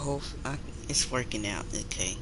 hope it's working out okay.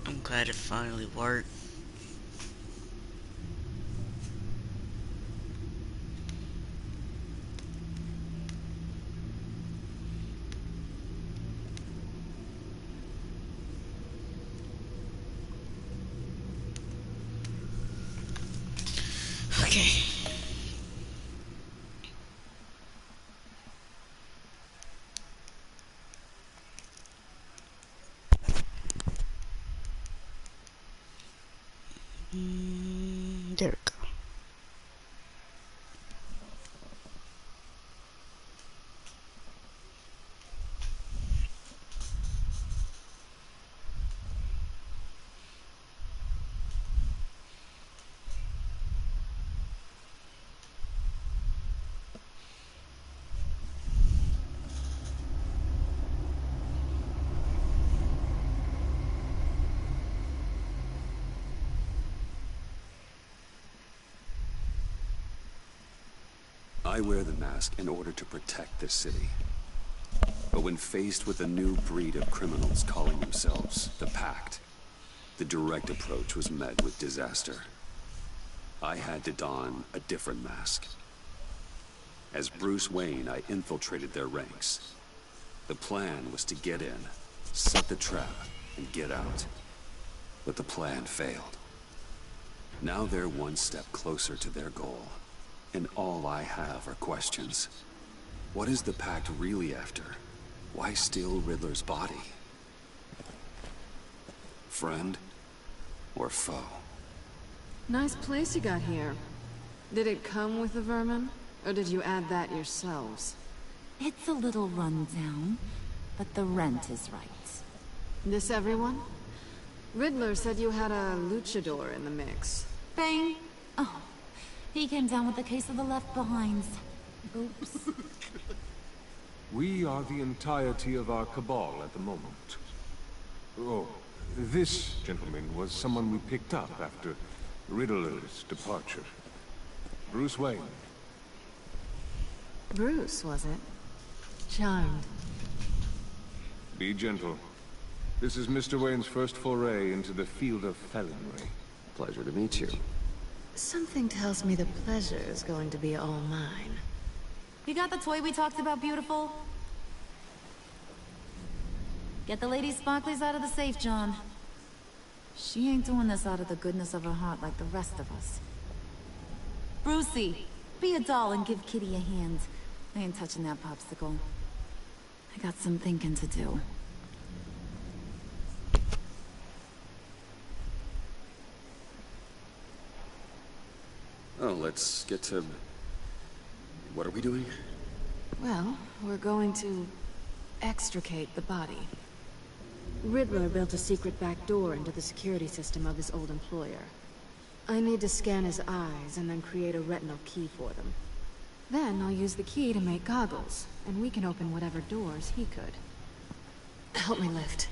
I'm glad it finally worked. Okay. There we go. I wear the mask in order to protect this city. But when faced with a new breed of criminals calling themselves the Pact, the direct approach was met with disaster. I had to don a different mask. As Bruce Wayne, I infiltrated their ranks. The plan was to get in, set the trap, and get out. But the plan failed. Now they're one step closer to their goal. And all I have are questions. What is the Pact really after? Why steal Riddler's body? Friend or foe? Nice place you got here. Did it come with the vermin? Or did you add that yourselves? It's a little run down, but the rent is right. This everyone? Riddler said you had a luchador in the mix. Bang! Oh, he came down with a case of the left behinds. Oops. We are the entirety of our cabal at the moment. Oh, this gentleman was someone we picked up after Riddler's departure. Bruce Wayne. Bruce, was it? Charmed. Be gentle. This is Mr. Wayne's first foray into the field of felonry. Pleasure to meet you. Something tells me the pleasure is going to be all mine. You got the toy we talked about, beautiful? Get the lady sparklies out of the safe, John. She ain't doing this out of the goodness of her heart like the rest of us. Brucey, be a doll and give Kitty a hand. I ain't touching that popsicle. I got some thinking to do. Oh, let's get to... What are we doing? Well, we're going to extricate the body. Riddler built a secret back door into the security system of his old employer. I need to scan his eyes and then create a retinal key for them. Then I'll use the key to make goggles, and we can open whatever doors he could. Help me lift.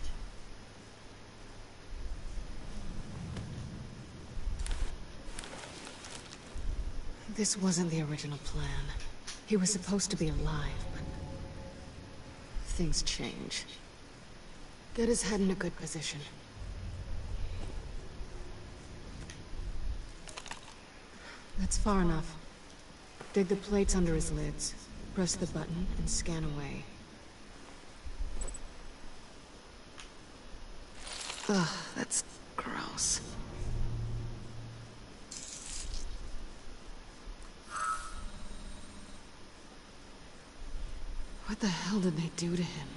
This wasn't the original plan. He was supposed to be alive, but... things change. Get his head in a good position. That's far enough. Dig the plates under his lids. Press the button and scan away. Ugh, that's gross. What the hell did they do to him?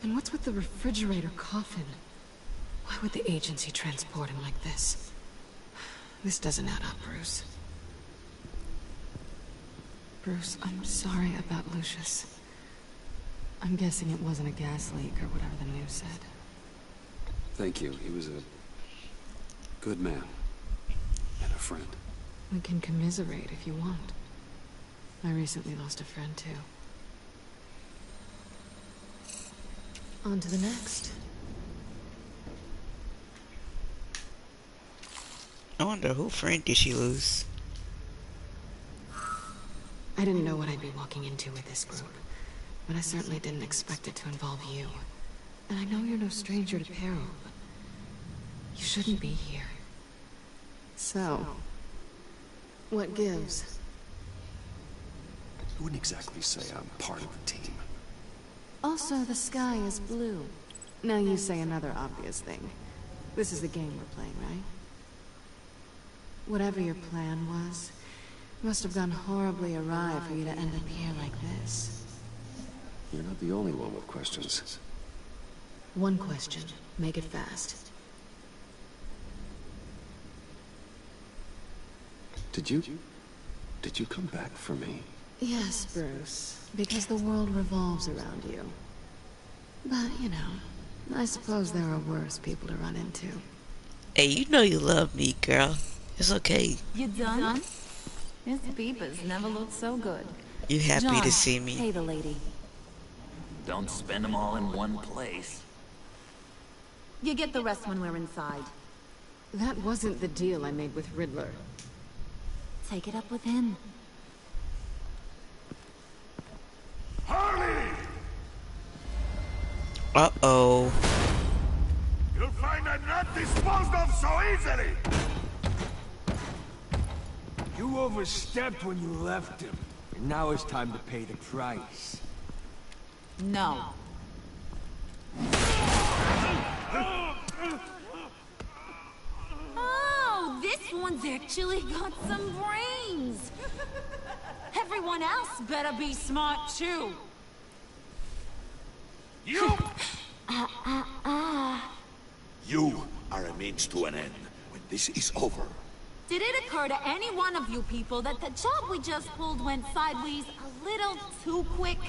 And what's with the refrigerator coffin? Why would the agency transport him like this? This doesn't add up, Bruce. Bruce, I'm sorry about Lucius. I'm guessing it wasn't a gas leak or whatever the news said. Thank you. He was a... good man. And a friend. We can commiserate if you want. I recently lost a friend, too. On to the next. I wonder who friend did she lose? I didn't know what I'd be walking into with this group, but I certainly didn't expect it to involve you. And I know you're no stranger to peril, but you shouldn't be here. So, what gives? I wouldn't exactly say I'm part of the team. Also, the sky is blue. Now you say another obvious thing. This is the game we're playing, right? Whatever your plan was, must have gone horribly awry for you to end up here like this. You're not the only one with questions. One question. Make it fast. Did you come back for me? Yes, Bruce. Because the world revolves around you. But, you know, I suppose there are worse people to run into. Hey, you know you love me, girl. It's okay. You done? His beepers never looked so good. You happy John, to see me? pay the lady. Don't spend them all in one place. You get the rest when we're inside. That wasn't the deal I made with Riddler. Take it up with him. Harley! Uh-oh. You'll find I'm not disposed of so easily! You overstepped when you left him, and now it's time to pay the price. No. Oh, this one's actually got some brains. Everyone else better be smart too. You! You are a means to an end. When this is over, Did it occur to any one of you people that the job we just pulled went sideways a little too quick?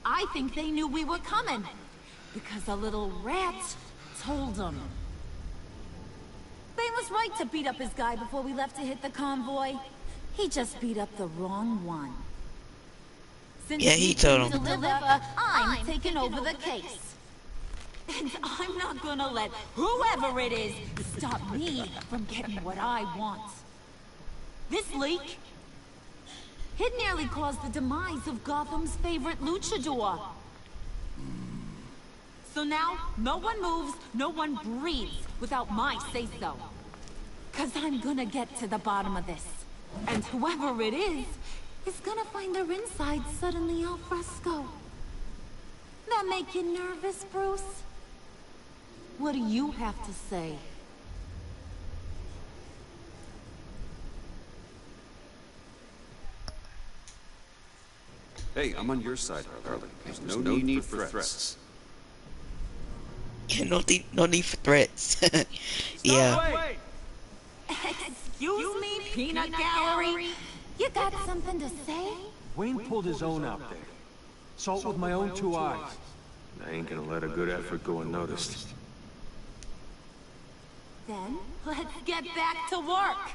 I think they knew we were coming, because a little rat told them. They was right to beat up his guy before we left to hit the convoy. He just beat up the wrong one. Since Yeah, he we told came him. to deliver, I'm taking over the case. And I'm not gonna let whoever it is stop me from getting what I want. This leak, it nearly caused the demise of Gotham's favorite luchador. So now, no one moves, no one breathes without my say-so. 'Cause I'm gonna get to the bottom of this. And whoever it is gonna find their inside suddenly al fresco. That make you nervous, Bruce? What do you have to say? Hey, I'm on your side, Harley. There's no need for threats. Yeah, no need for threats. Yeah. Stop, wait! Excuse me, peanut gallery? You got something to say? Wayne pulled his own out there. Saw it with my own two eyes. I ain't gonna let a good effort go unnoticed. Then, let's get back to work.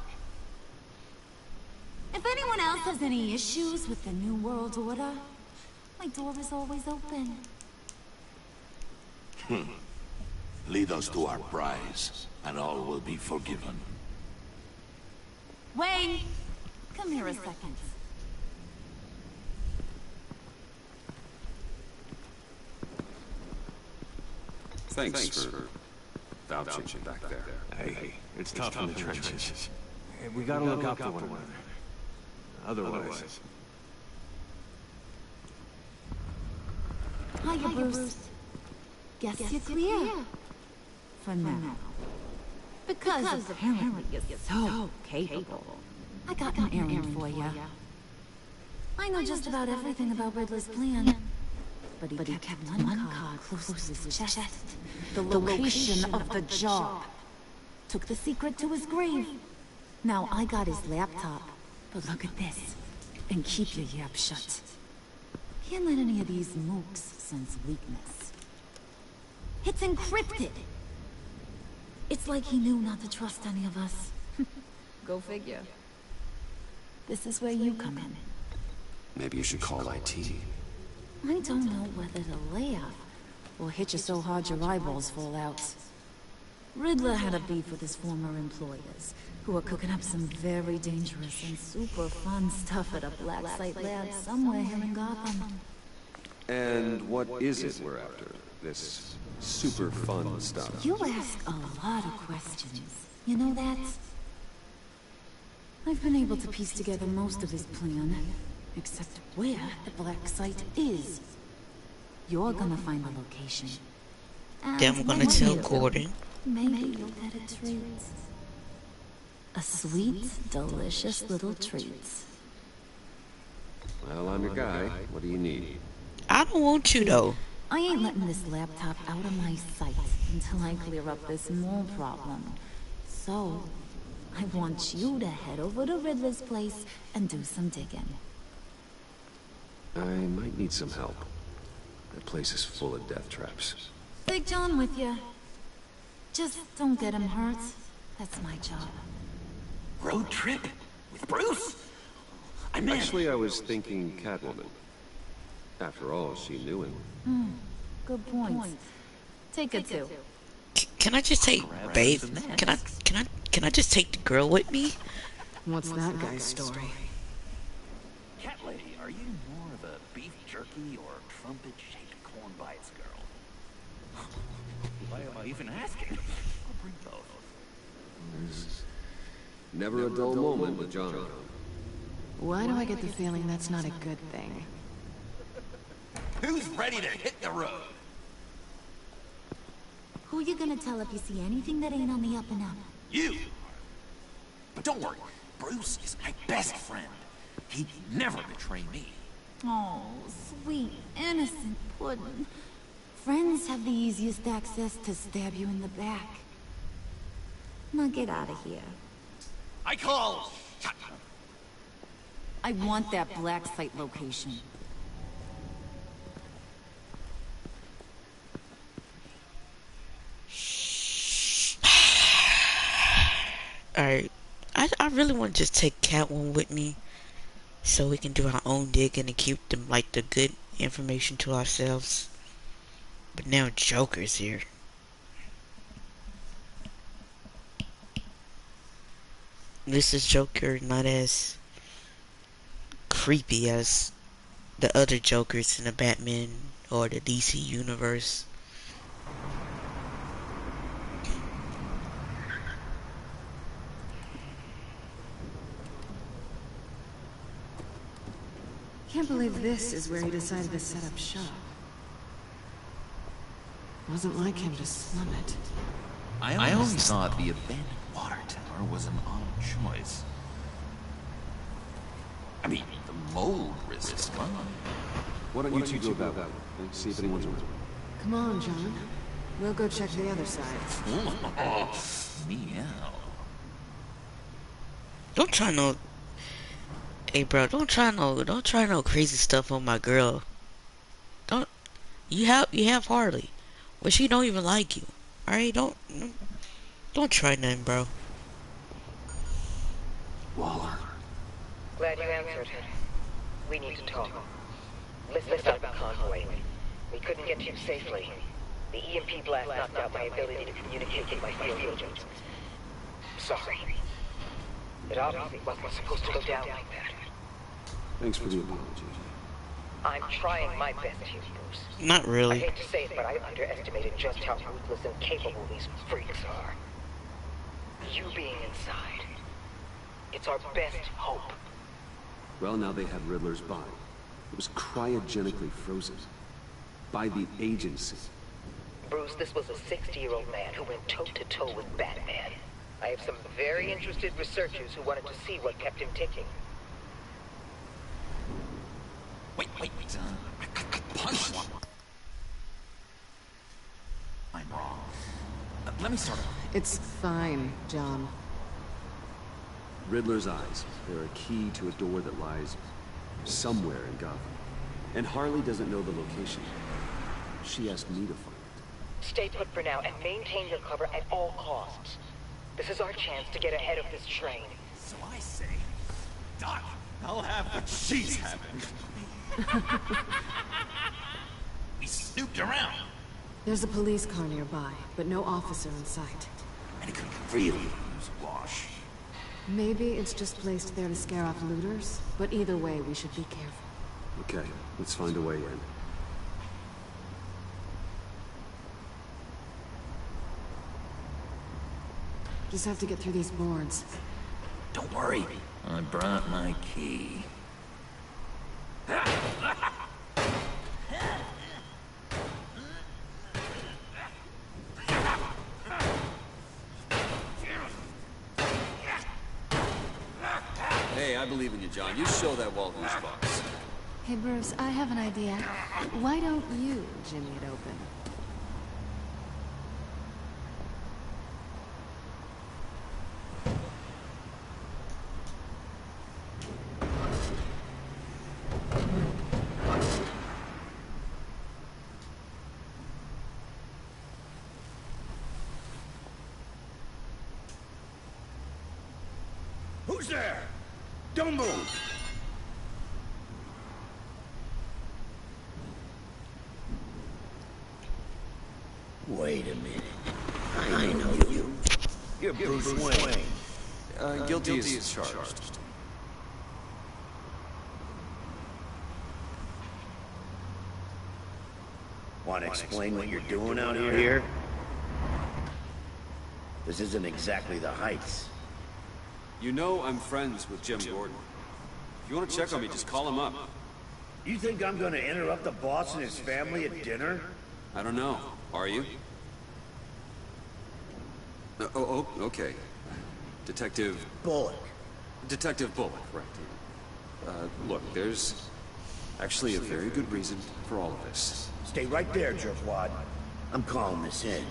If anyone else has any issues with the New World Order, my door is always open. Lead us to our prize, and all will be forgiven. Wayne, come here a second. Thanks for vouching back there. Hey, it's tough in the trenches. Hey, we gotta look out for one another. Otherwise... Hiya, Bruce. Guess you're clear. For now. Because apparently you're so capable. I got an errand for you. I know just about everything about Riddler's plan. But he kept one card close to his chest. The location of the job. Took the secret to his grave. Now I got his laptop. But look at this. And keep your yap shut. Can't let any of these mooks sense weakness. It's encrypted. It's like he knew not to trust any of us. Go figure. This is where you come in. Maybe you should call IT. I don't know whether to laugh or hit you so hard your eyeballs fall out. Riddler had a beef with his former employers, who are cooking up some very dangerous and super fun stuff at a black site lab somewhere here in Gotham. And what is it we're after? This super fun stuff? You ask a lot of questions. You know that? I've been able to piece together most of his plan, except where the black site is. You're gonna find the location. Then we're gonna tell Gordon. Maybe you'll get a treat. A sweet, delicious little treat. Well, I'm your guy. What do you need? I don't want you though. I ain't letting this laptop out of my sight until I clear up this mole problem. So, I want you to head over to Riddler's place and do some digging. I might need some help. That place is full of death traps. Big John with you. Just don't get him hurt. That's my job. Road trip? With Bruce? I'm in. Actually, I was thinking Catwoman. After all, she knew him. Good point. Take it too. Can I just take, babe? Can I just take the girl with me? What's that guy's story? Cat lady, are you more of a beef jerky or trumpet-shaped corn bites girl? Why am I even asking? I'll bring both. There's never a dull moment with John. Why do I get the feeling that's not a good thing? Who's ready to hit the road? Who you gonna tell if you see anything that ain't on the up and up? You! But don't worry, Bruce is my best friend. He'd never betray me. Oh, sweet, innocent puddin'. Friends have the easiest access to stab you in the back. Now get out of here. I call... I want that black site location. Alright. I really want to just take Catwoman with me so we can do our own digging and keep them like the good information to ourselves. But now Joker's here. This is Joker not as creepy as the other Jokers in the Batman or the DC universe. Can't believe this is where he decided to set up shop. Wasn't like him to slum it. I always thought the abandoned water tower was an odd choice. I mean, The mold risks, huh? Why don't you two go that way? Okay? See if anyone's around. Come on, John. We'll go check the other side. Meow. Don't try no. Hey, bro, don't try no crazy stuff on my girl. Don't. You have Harley, but she don't even like you. All right, don't try nothing, bro. Waller. Glad you answered. We need to talk. Listen about the convoy. We couldn't get to you safely. The EMP blast knocked out my ability to communicate with my field agents. Sorry. It obviously wasn't supposed to go down like that. Thanks for the apology. I'm trying my best here, Bruce. Not I really. hate to say it, but I underestimated just how ruthless and capable these freaks are. You being inside, it's our best hope. Well, now they have Riddler's body. It was cryogenically frozen. By the agency. Bruce, this was a 60-year-old man who went toe-to-toe with Batman. I have some very interested researchers who wanted to see what kept him ticking. Wait. I punched one. I'm wrong. Let me start over. It's fine, John. Riddler's eyes. They're a key to a door that lies somewhere in Gotham. And Harley doesn't know the location. She asked me to find it. Stay put for now and maintain your cover at all costs. This is our chance to get ahead of this train. So I say, Doc, I'll have what she's having. We snooped around. There's a police car nearby, but no officer in sight. And it could really use a wash. Maybe it's just placed there to scare off looters, but either way, we should be careful. Okay, let's find a way in. Just have to get through these boards. Don't worry, I brought my key. Hey, I believe in you, John. You show that wall who's boss. Hey, Bruce, I have an idea. Why don't you jimmy it open? Who's there? Don't move! Wait a minute. I know you. You're Bruce Wayne. Guilty as charged. Want to explain what you're doing out here? This isn't exactly the Heights. You know I'm friends with Jim Gordon. If you want to check on me, just call him up. You think I'm gonna interrupt the boss and his family at dinner? I don't know. Are you? Okay. Detective Bullock. Bullock, right. Look, there's actually a very good reason for all of this. Stay right there, jerkwad. I'm calling this in.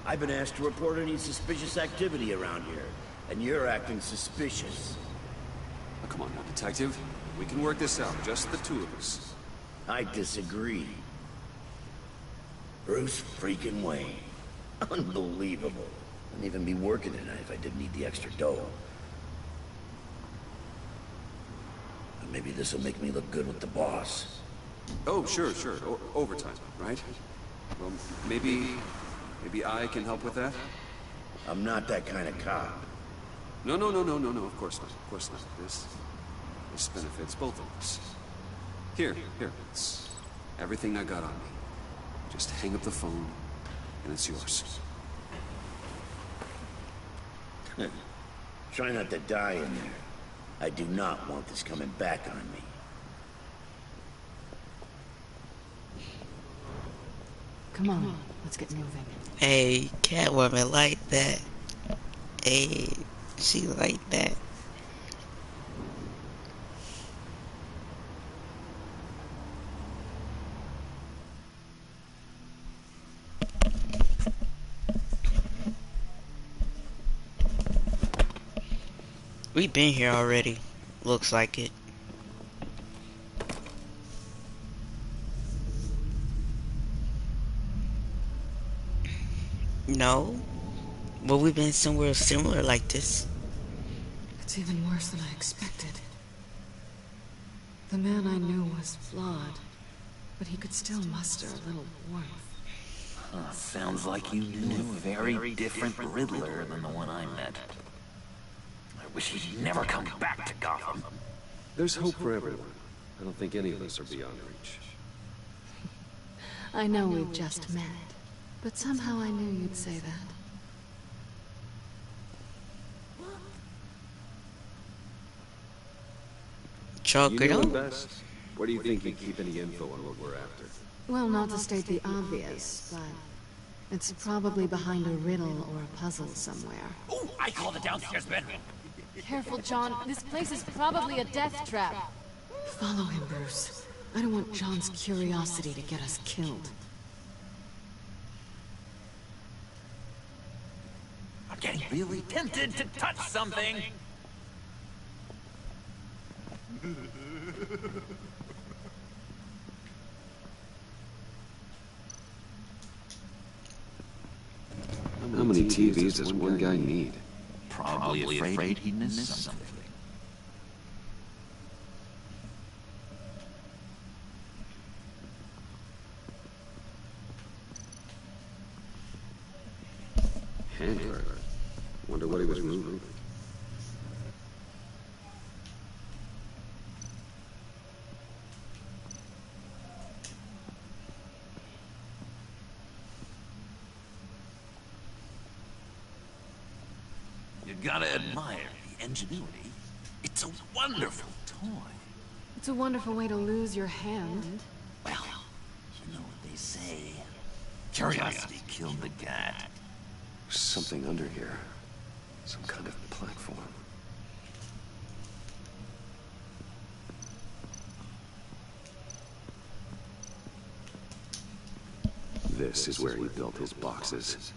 I've been asked to report any suspicious activity around here, and you're acting suspicious. Oh, come on now, Detective. We can work this out, just the two of us. I disagree. Bruce freaking Wayne. Unbelievable. Wouldn't even be working tonight if I didn't need the extra dough. But maybe this'll make me look good with the boss. Oh, sure. Overtime, right? Well, maybe I can help with that? I'm not that kind of cop. No, of course not. This benefits both of us. Here, it's everything I got on me. Just hang up the phone, and it's yours. Try not to die in there. I do not want this coming back on me. Come on, let's get moving. Hey, Catwoman like that. Hey, she like that. We been here already. Looks like it. No, but we've been somewhere similar like this. It's even worse than I expected. The man I knew was flawed, but he could still muster a little warmth. Sounds like you knew a very different Riddler than the one I met. I wish he'd never come back to Gotham. There's hope for everyone. I don't think any of us are beyond reach. I know we've just met, but somehow I knew you'd say that. Chalk You it know up. him best. Where do you think he'd keep any info on what we're after? Well, not to state the obvious, but it's probably behind a riddle or a puzzle somewhere. Oh, I call the downstairs bedroom. Careful, John. This place is probably a death trap. Follow him, Bruce. I don't want John's curiosity to get us killed. I'm getting really tempted to touch something. How many TVs does one guy need? Probably afraid he'd miss something. Handler. Wonder what he was moving. You gotta admire the ingenuity. It's a wonderful toy. It's a wonderful way to lose your hand. Well, you know what they say. Curiosity killed the cat. There's something under here. Some kind of platform. This is where he built his boxes.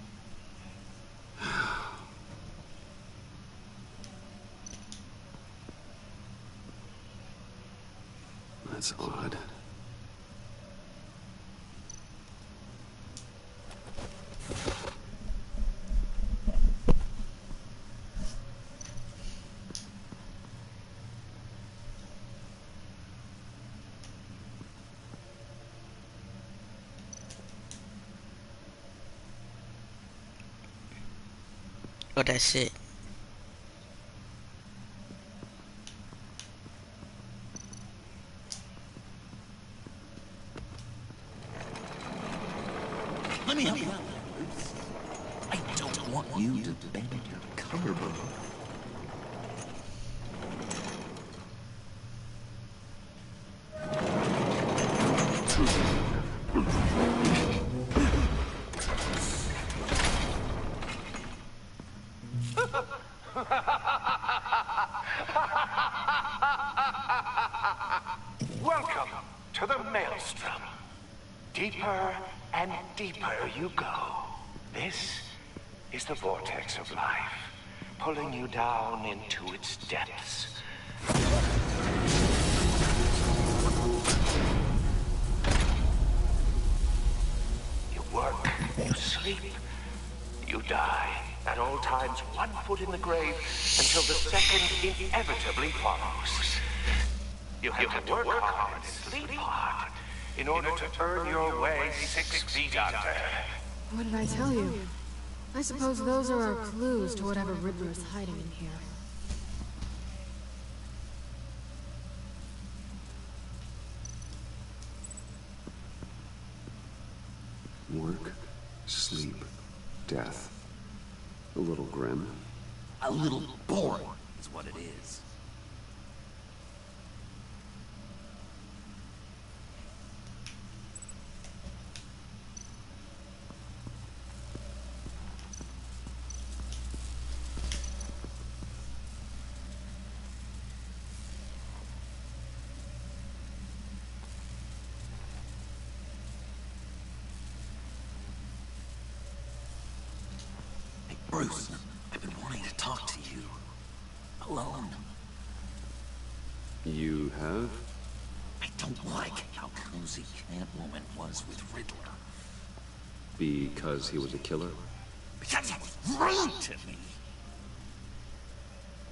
That's odd. Oh, that's it. Let me help you out, Bruce. I don't want you to bend your collarbone. Welcome to the Maelstrom. Deeper and deeper you go. This is the vortex of life, pulling you down into its depths. You work, you sleep, you die. At all times, 1 foot in the grave until the second inevitably follows. You have to work hard and sleep hard in order to earn your way 6 feet under. What did I tell you? I suppose those are our clues to whatever Riddler's hiding in here. Work, sleep, death. A little grim. A little boring is what it is. Bruce, I've been wanting to talk to you. alone. You have? I don't like how cozy Catwoman was with Riddler. Because he was a killer? Because he was rude to me.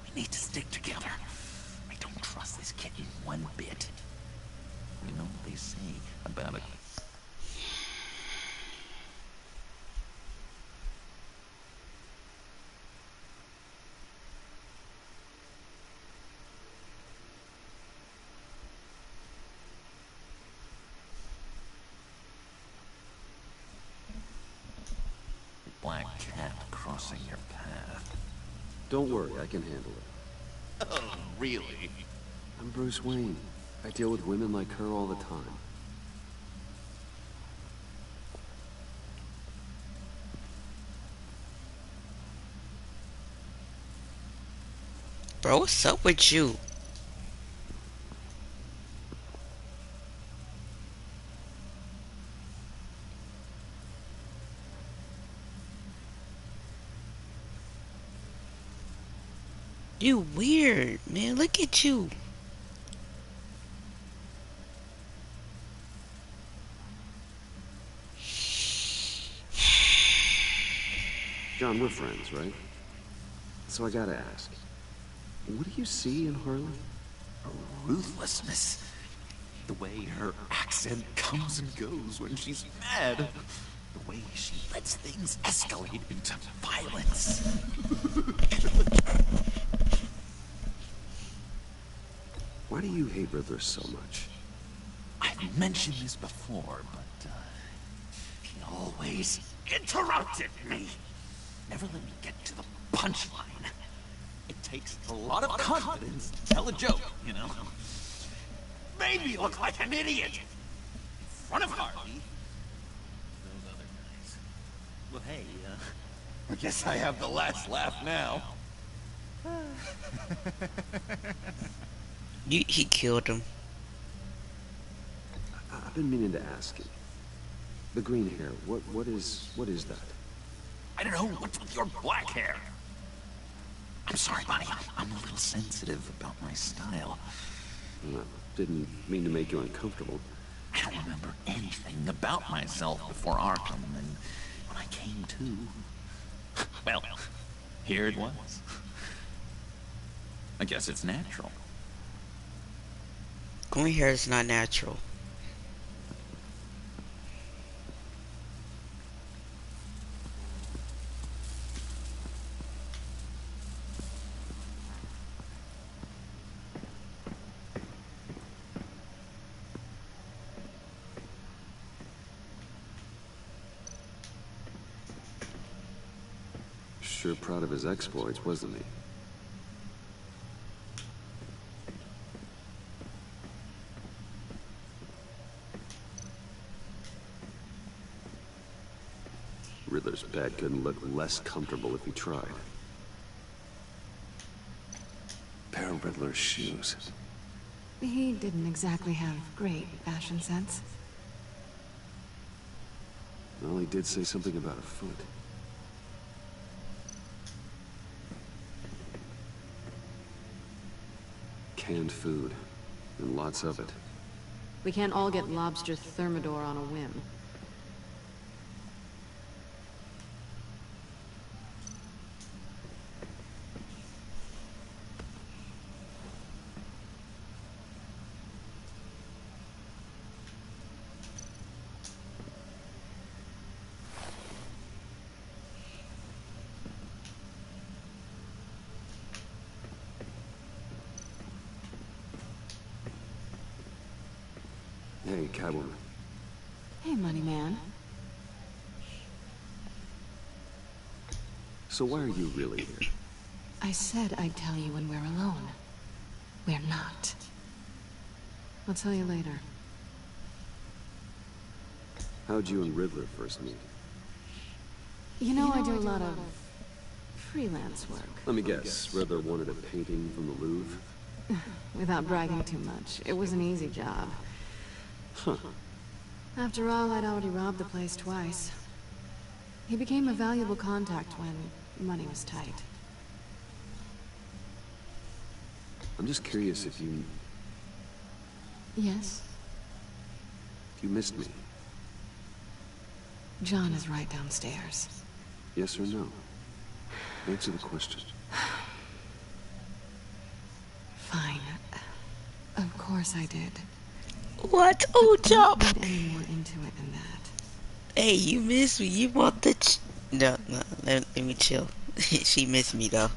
We need to stick together. I don't trust this kitten one bit. You know what they say about a... black cat crossing your path. Don't worry, I can handle it. Oh, really? I'm Bruce Wayne. I deal with women like her all the time. Bro, what's up with you? You weird, man. Look at you. John, we're friends, right? So I gotta ask. What do you see in Harley? Ruthlessness. The way her accent comes and goes when she's mad. The way she lets things escalate into violence. Why do you hate Riddler so much? I've mentioned this before, but he always interrupted me. Never let me get to the punchline. It takes a lot of confidence to tell a joke, you know? Made me look like an idiot in front of Harvey. Those other guys. Well, hey, I guess I have the last laugh now. He killed him. I've been meaning to ask you. The green hair, what is that? I don't know what's with your black hair. I'm sorry, buddy. I'm a little sensitive about my style. I didn't mean to make you uncomfortable. I don't remember anything about myself before Arkham, and when I came to, well, here it was. I guess it's natural. Green hair is not natural. Sure proud of his exploits, wasn't he? Riddler's bed couldn't look less comfortable if he tried. Pair of Riddler's shoes. He didn't exactly have great fashion sense. Well, he did say something about a foot. Canned food, and lots of it. We can't all get lobster thermidor on a whim. Hey, Catwoman. Hey, money man. So why are you really here? I said I'd tell you when we're alone. We're not. I'll tell you later. How'd you and Riddler first meet? You know, I do a lot of freelance work. Let me guess, Riddler wanted a painting from the Louvre? Without bragging too much, it was an easy job. Huh. After all, I'd already robbed the place twice. He became a valuable contact when money was tight. I'm just curious if you Yes? missed me. John is right downstairs. Yes or no? Answer the question. Fine. Of course I did. What? Oh, Don't jump! read any more into it than that. Hey, you miss me. You want the no, no, let me chill. She missed me though.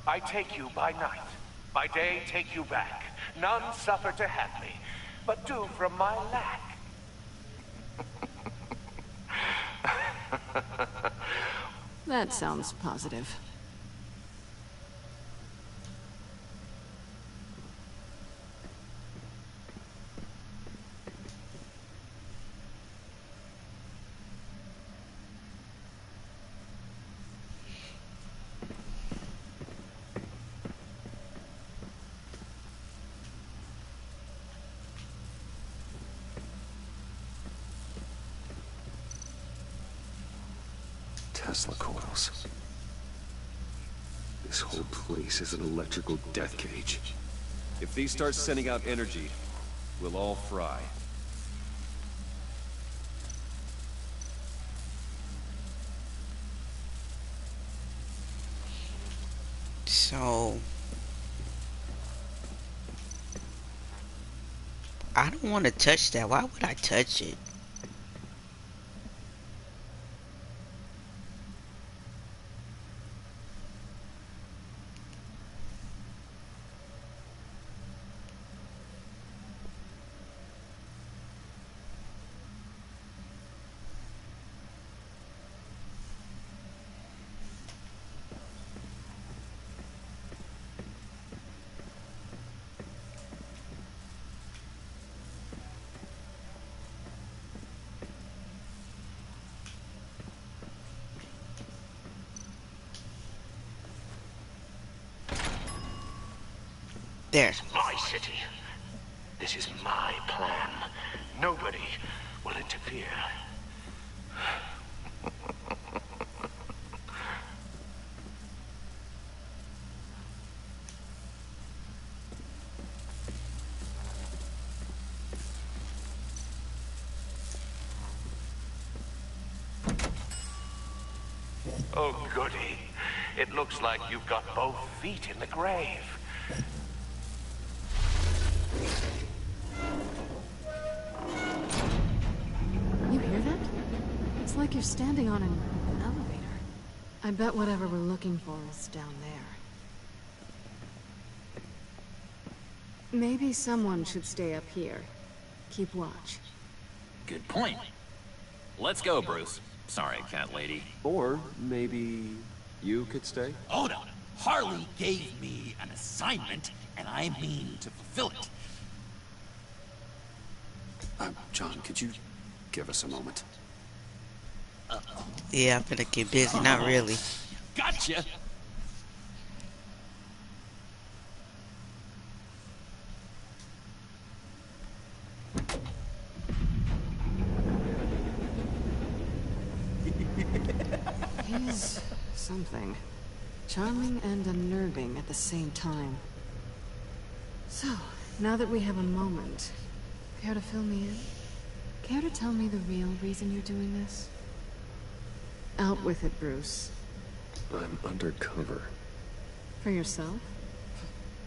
I take you by night. By day, take you back. None suffer to have me, but do from my lack. That sounds positive. Tesla coils. This whole place is an electrical death cage. If these start sending out energy, we'll all fry. So I don't want to touch that. Why would I touch it? There. My city. This is my plan. Nobody will interfere. Oh, goody. It looks like you've got both feet in the grave. You hear that? It's like you're standing on an elevator. I bet whatever we're looking for is down there. Maybe someone should stay up here. Keep watch. Good point. Let's go, Bruce. Sorry, cat lady. Or maybe you could stay? Oh no, Harley gave me an assignment, and I mean to fulfill it. John, could you give us a moment? Yeah, I'm gonna get busy. Not really. Gotcha. He's something. Charming and unnerving at the same time. So, now that we have a moment, care to fill me in? Care to tell me the real reason you're doing this? Out with it, Bruce. I'm undercover. For yourself?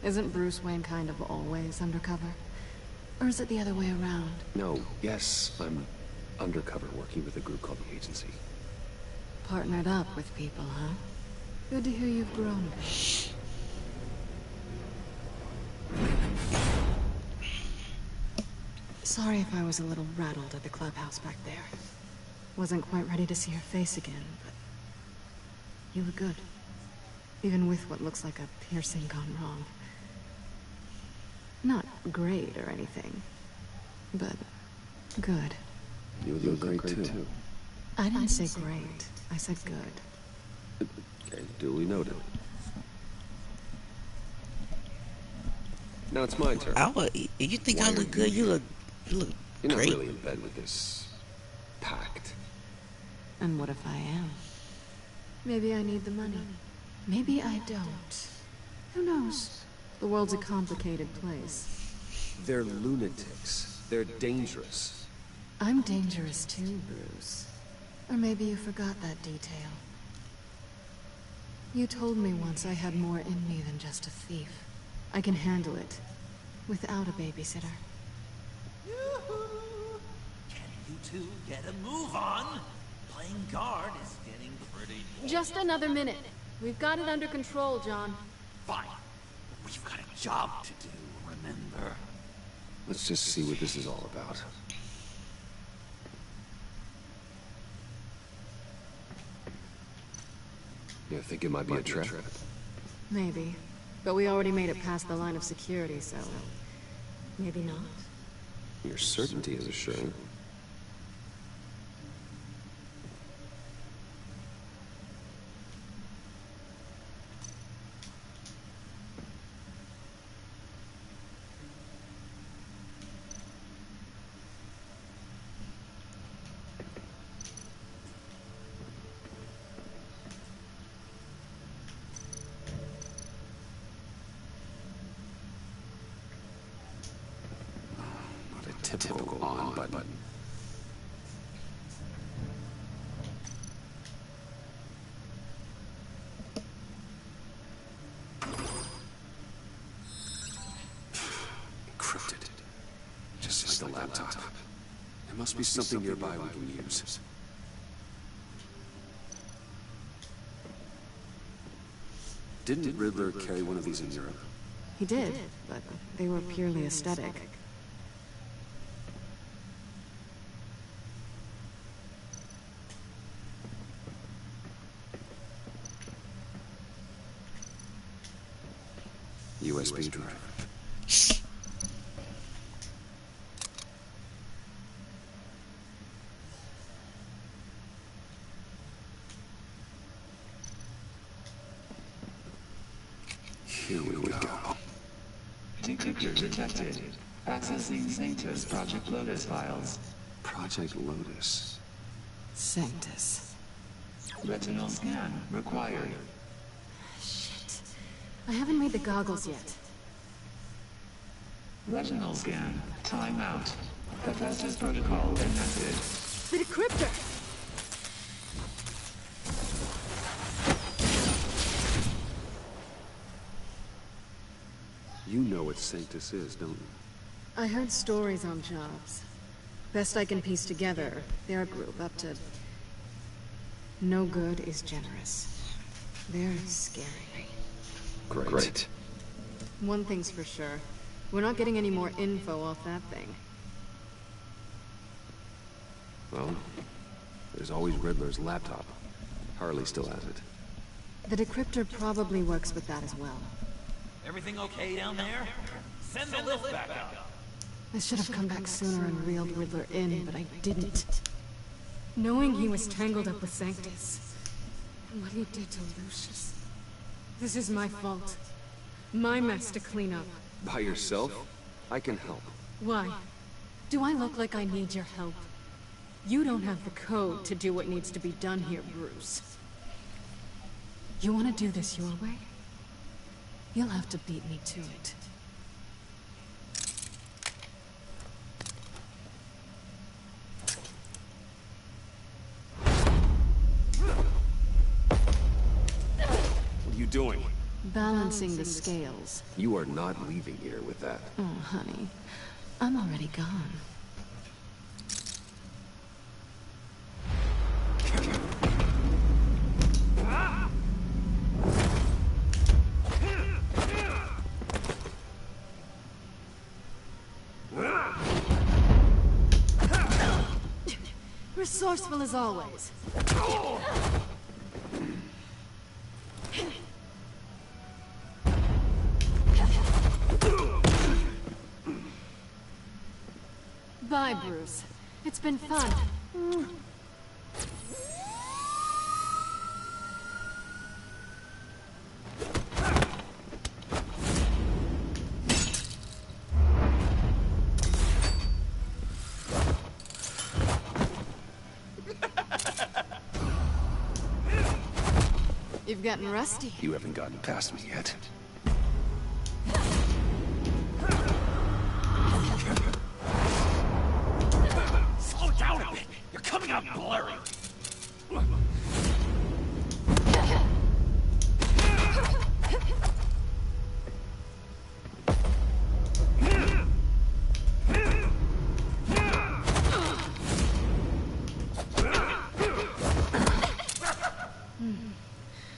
Isn't Bruce Wayne kind of always undercover? Or is it the other way around? No, yes, I'm undercover working with a group called the Agency. Partnered up with people, huh? Good to hear you've grown a bit. Sorry if I was a little rattled at the clubhouse back there. Wasn't quite ready to see her face again, but you look good. Even with what looks like a piercing gone wrong. Not great or anything, but good. You look great too. I didn't say great. I said good. Okay, duly noted. Now it's my turn. You think I look good? You look You look You're not great. really in bed with this pact. And what if I am? Maybe I need the money. Maybe I don't. Who knows? The world's a complicated place. They're lunatics. They're dangerous. I'm dangerous too, Bruce. Or maybe you forgot that detail. You told me once I had more in me than just a thief. I can handle it. Without a babysitter. Yoo-hoo! Can you two get a move on? Playing guard is getting pretty boring. Just another minute. We've got it under control, John. Fine. We've got a job to do, remember? Let's just see what this is all about. You think it might be a trap? Maybe. But we already made it past the line of security, so... maybe not. Your certainty is assuring. Typical on button. Encrypted. Just like the laptop. There must be something nearby we can use. Didn't Riddler carry one of these in Europe? He did, but they were purely aesthetic. USB drive. Here we go. Decryptor detected. Accessing Sanctus Project Lotus files. Project Lotus. Sanctus. Retinal scan required. Shit. I haven't made the goggles yet. Retinal scan. Timeout. Hephaestus protocol enacted. The decryptor! You know what Sanctus is, don't you? I heard stories on jobs. Best I can piece together, their group up to... no good is generous. They're scary. Great. One thing's for sure. We're not getting any more info off that thing. Well, there's always Riddler's laptop. Harley still has it. The decryptor probably works with that as well. Everything okay down there? Send the lift back up. I should have come back sooner and reeled Riddler in, but I didn't. Knowing he was tangled up with Sanctus, and what he did to Lucius. This is my fault. My mess to clean up. By yourself? I can help. Why? Do I look like I need your help? You don't have the code to do what needs to be done here, Bruce. You want to do this your way? You'll have to beat me to it. What are you doing? Balancing the scales. You are not leaving here with that. Oh, honey. I'm already gone. Resourceful as always. Bye, Bruce. It's been fun. You've gotten rusty. You haven't gotten past me yet. Slow down a bit. You're coming out blurry.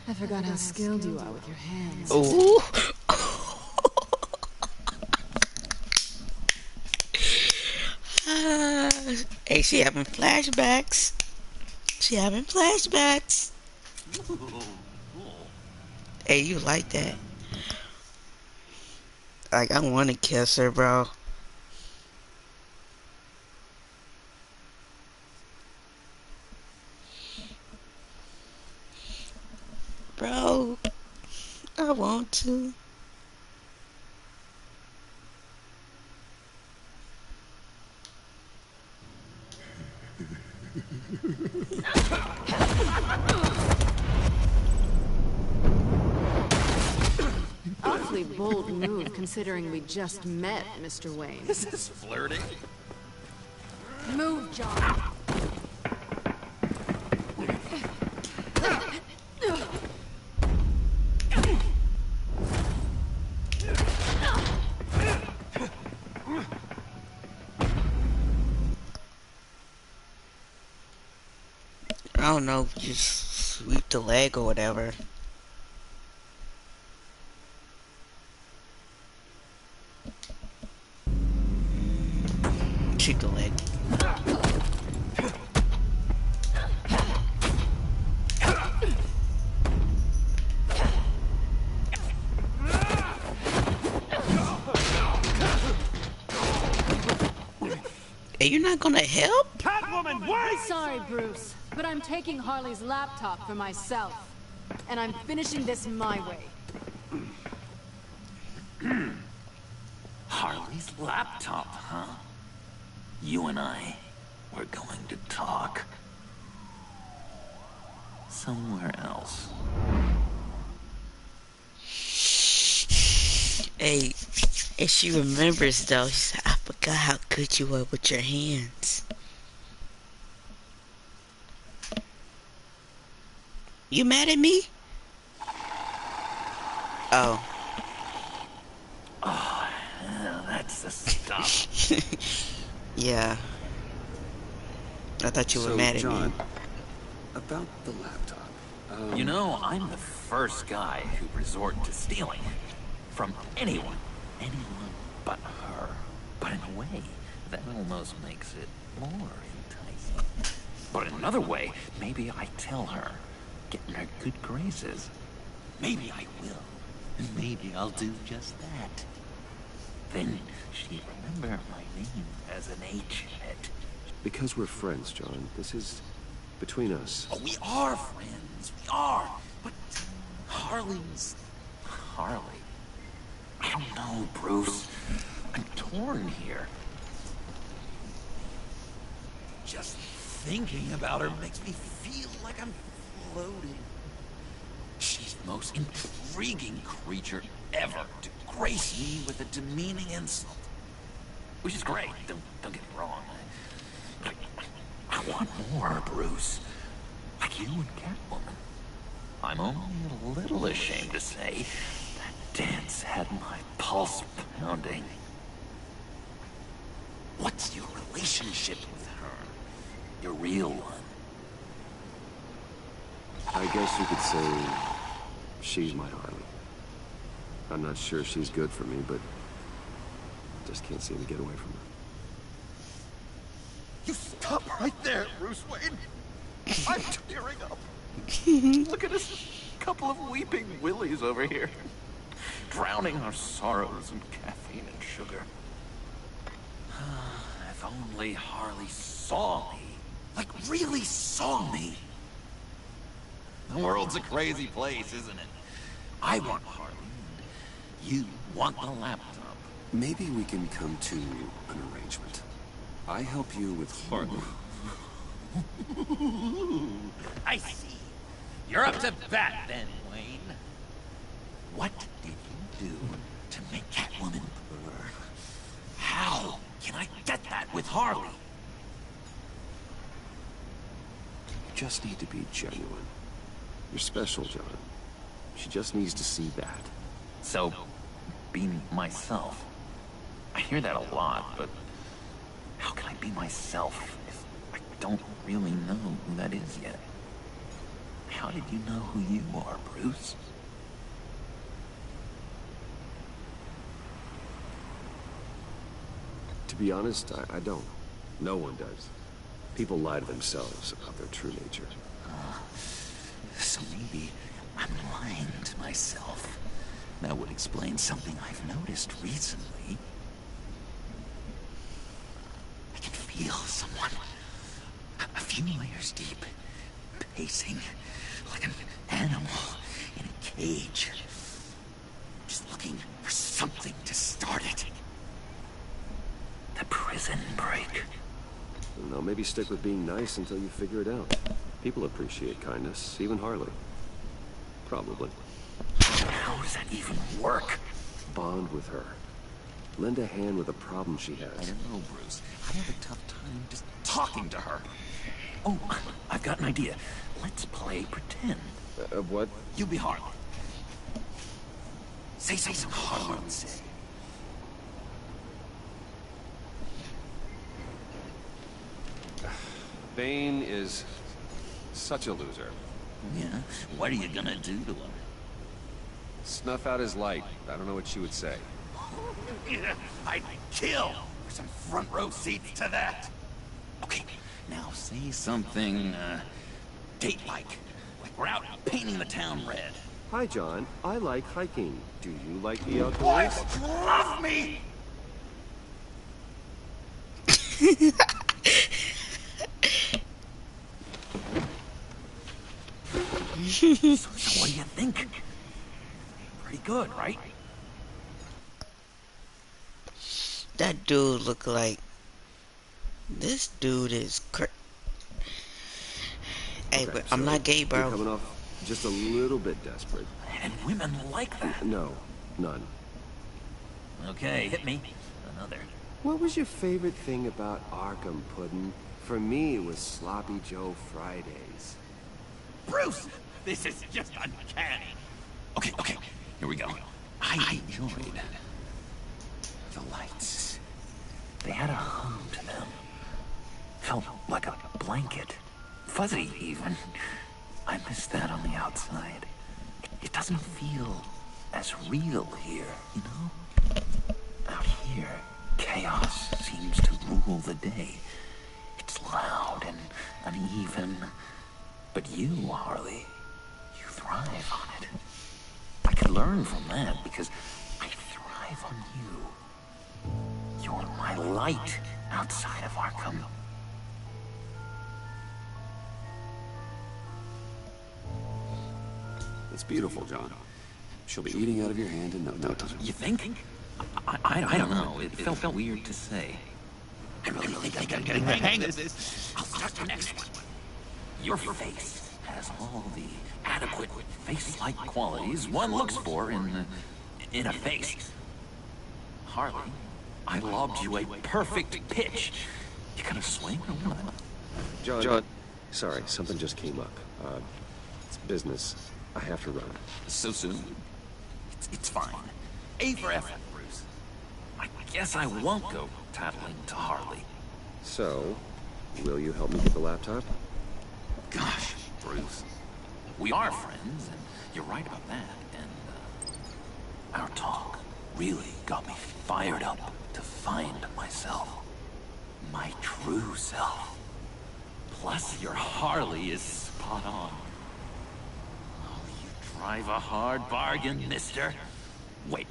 I forgot how skilled you are with your hands. Ooh. Hey, she having flashbacks. She having flashbacks. Hey, you like that? Like, I want to kiss her, bro. Bro, I want to. Awfully bold move, considering we just met, Mr. Wayne. This is flirting. Move, John. I don't know, just sweep the leg or whatever. Sweep the leg. Hey, you're not gonna help? Catwoman, wait! Sorry, Bruce, but I'm taking Harley's laptop for myself. And I'm finishing this my way. Harley's laptop, huh? You and I, we're going to talk. Somewhere else. Hey, and she remembers though. She said, I forgot how good you were with your hands. You mad at me? Oh. Oh, that's the stuff. Yeah. I thought you were mad at John, me. about the laptop. You know, I'm the first guy who'd resort to stealing. From anyone. Anyone but her. But in a way, that almost makes it more enticing. But in another way, maybe I tell her. Get in her good graces. Maybe I will. And maybe I'll do just that. Then she'd remember my name as an H in it. Because we're friends, John. This is between us. Oh, we are friends. We are. But Harley's... Harley. I don't know, Bruce. I'm torn here. Just thinking about her makes me feel like I'm floating. She's the most intriguing creature ever to grace me with a demeaning insult. Which is great, don't get me wrong. But I want more, Bruce. Like you and Catwoman. I'm only a little ashamed to say that dance had my pulse pounding. What's your relationship with her? Your real one? I guess you could say she's my Harley. I'm not sure she's good for me, but just can't seem to get away from her. You stop right there, Bruce Wayne. I'm tearing up. Look at us, couple of weeping willies over here. Drowning our sorrows in caffeine and sugar. If only Harley saw me. Like, really saw me. The world's a crazy place, isn't it? I want Harley. You want the laptop. Maybe we can come to an arrangement. I help you with Harley. I see. You're up to bat then, Wayne. What did you do to make Catwoman purr? How can I get that with Harley? You just need to be genuine. You're special, John. She just needs to see that. So, being myself. I hear that a lot, but how can I be myself if I don't really know who that is yet? How did you know who you are, Bruce? To be honest, I don't. No one does. People lie to themselves about their true nature. So maybe I'm lying to myself. That would explain something I've noticed recently. I can feel someone a few layers deep, pacing like an animal in a cage. Just looking for something to start it. The prison break. Now maybe stick with being nice until you figure it out. People appreciate kindness, even Harley. Probably. How does that even work? Bond with her. Lend a hand with a problem she has. I don't know, Bruce. I have a tough time just talking to her. Oh, I've got an idea. Let's play pretend. What? You be Harley. Say something Harley would say. Bane is such a loser. Yeah? What are you gonna do to him? Snuff out his light. I don't know what she would say. I'd kill for some front row seats to that. Okay, now say something, date-like. Like we're out painting the town red. Hi, John. I like hiking. Do you like the outdoors? Love me! So what do you think? Pretty good, right? That dude look like... This dude is Hey, Okay, but I'm not gay, You're bro. coming off just a little bit desperate. And women like that. No, none. Okay, hit me. Another. What was your favorite thing about Arkham, Puddin'? For me, it was Sloppy Joe Fridays. Bruce! This is just uncanny. Okay, here we go. I enjoyed the lights. They had a hum to them. Felt like a blanket. Fuzzy, even. I miss that on the outside. It doesn't feel as real here, you know? Out here, chaos seems to rule the day. It's loud and uneven. But you, Harley, you thrive on it. I could learn from that because I thrive on you. You're my light outside of Arkham. It's beautiful, John. She'll be eating out of your hand in no time. You think? I don't know. It felt weird to say. I really think I'm getting the hang of this. I'll start the next one. Your face has all the adequate face-like qualities one looks for in a face. Harley, I lobbed you a perfect pitch. You gonna swing or what? John, sorry, something just came up. It's business. I have to run. So soon? It's fine. A for effort, Bruce. I guess I won't go tattling to Harley. So, will you help me get the laptop? Gosh, Bruce. We are friends, and you're right about that. And, our talk really got me fired up to find myself. My true self. Plus, your Harley is spot on. Oh, you drive a hard bargain, mister. Wait.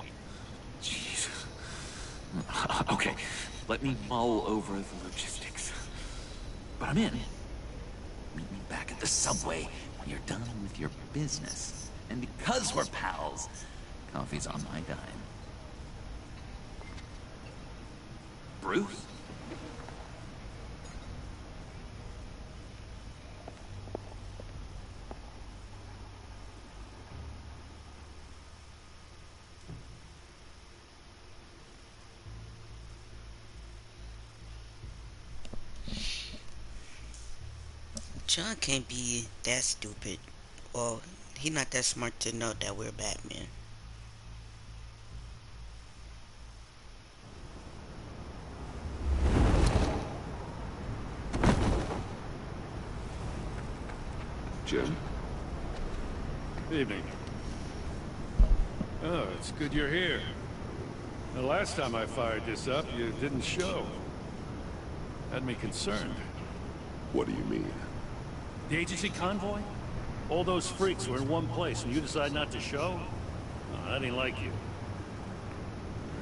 Jeez. Okay, let me mull over the logistics. But I'm in. Meet me back at the subway when you're done with your business. And because we're pals, coffee's on my dime. Bruce? John can't be that stupid. Well, he not that smart to know that we're Batman. Jim? Evening. Oh, it's good you're here. The last time I fired this up, you didn't show. Had me concerned. What do you mean? The agency convoy? All those freaks were in one place and you decide not to show? Oh, that ain't like you.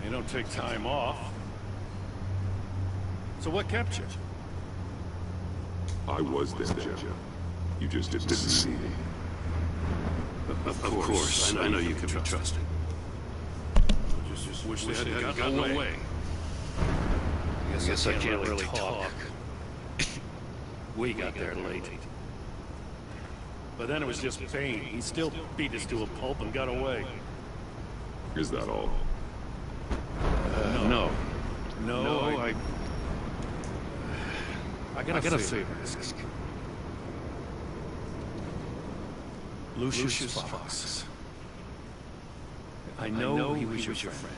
You don't take time off. So what kept you? I was there, Jim. You just didn't see me. Of course. I know you can be trusted. Just wish they hadn't gotten away. I guess I can't really talk. We got there late. But then it was just Bane. He still beat us to a pulp and got away. Is that all? No, I got a favor to ask. Lucius Fox. I know he was your friend.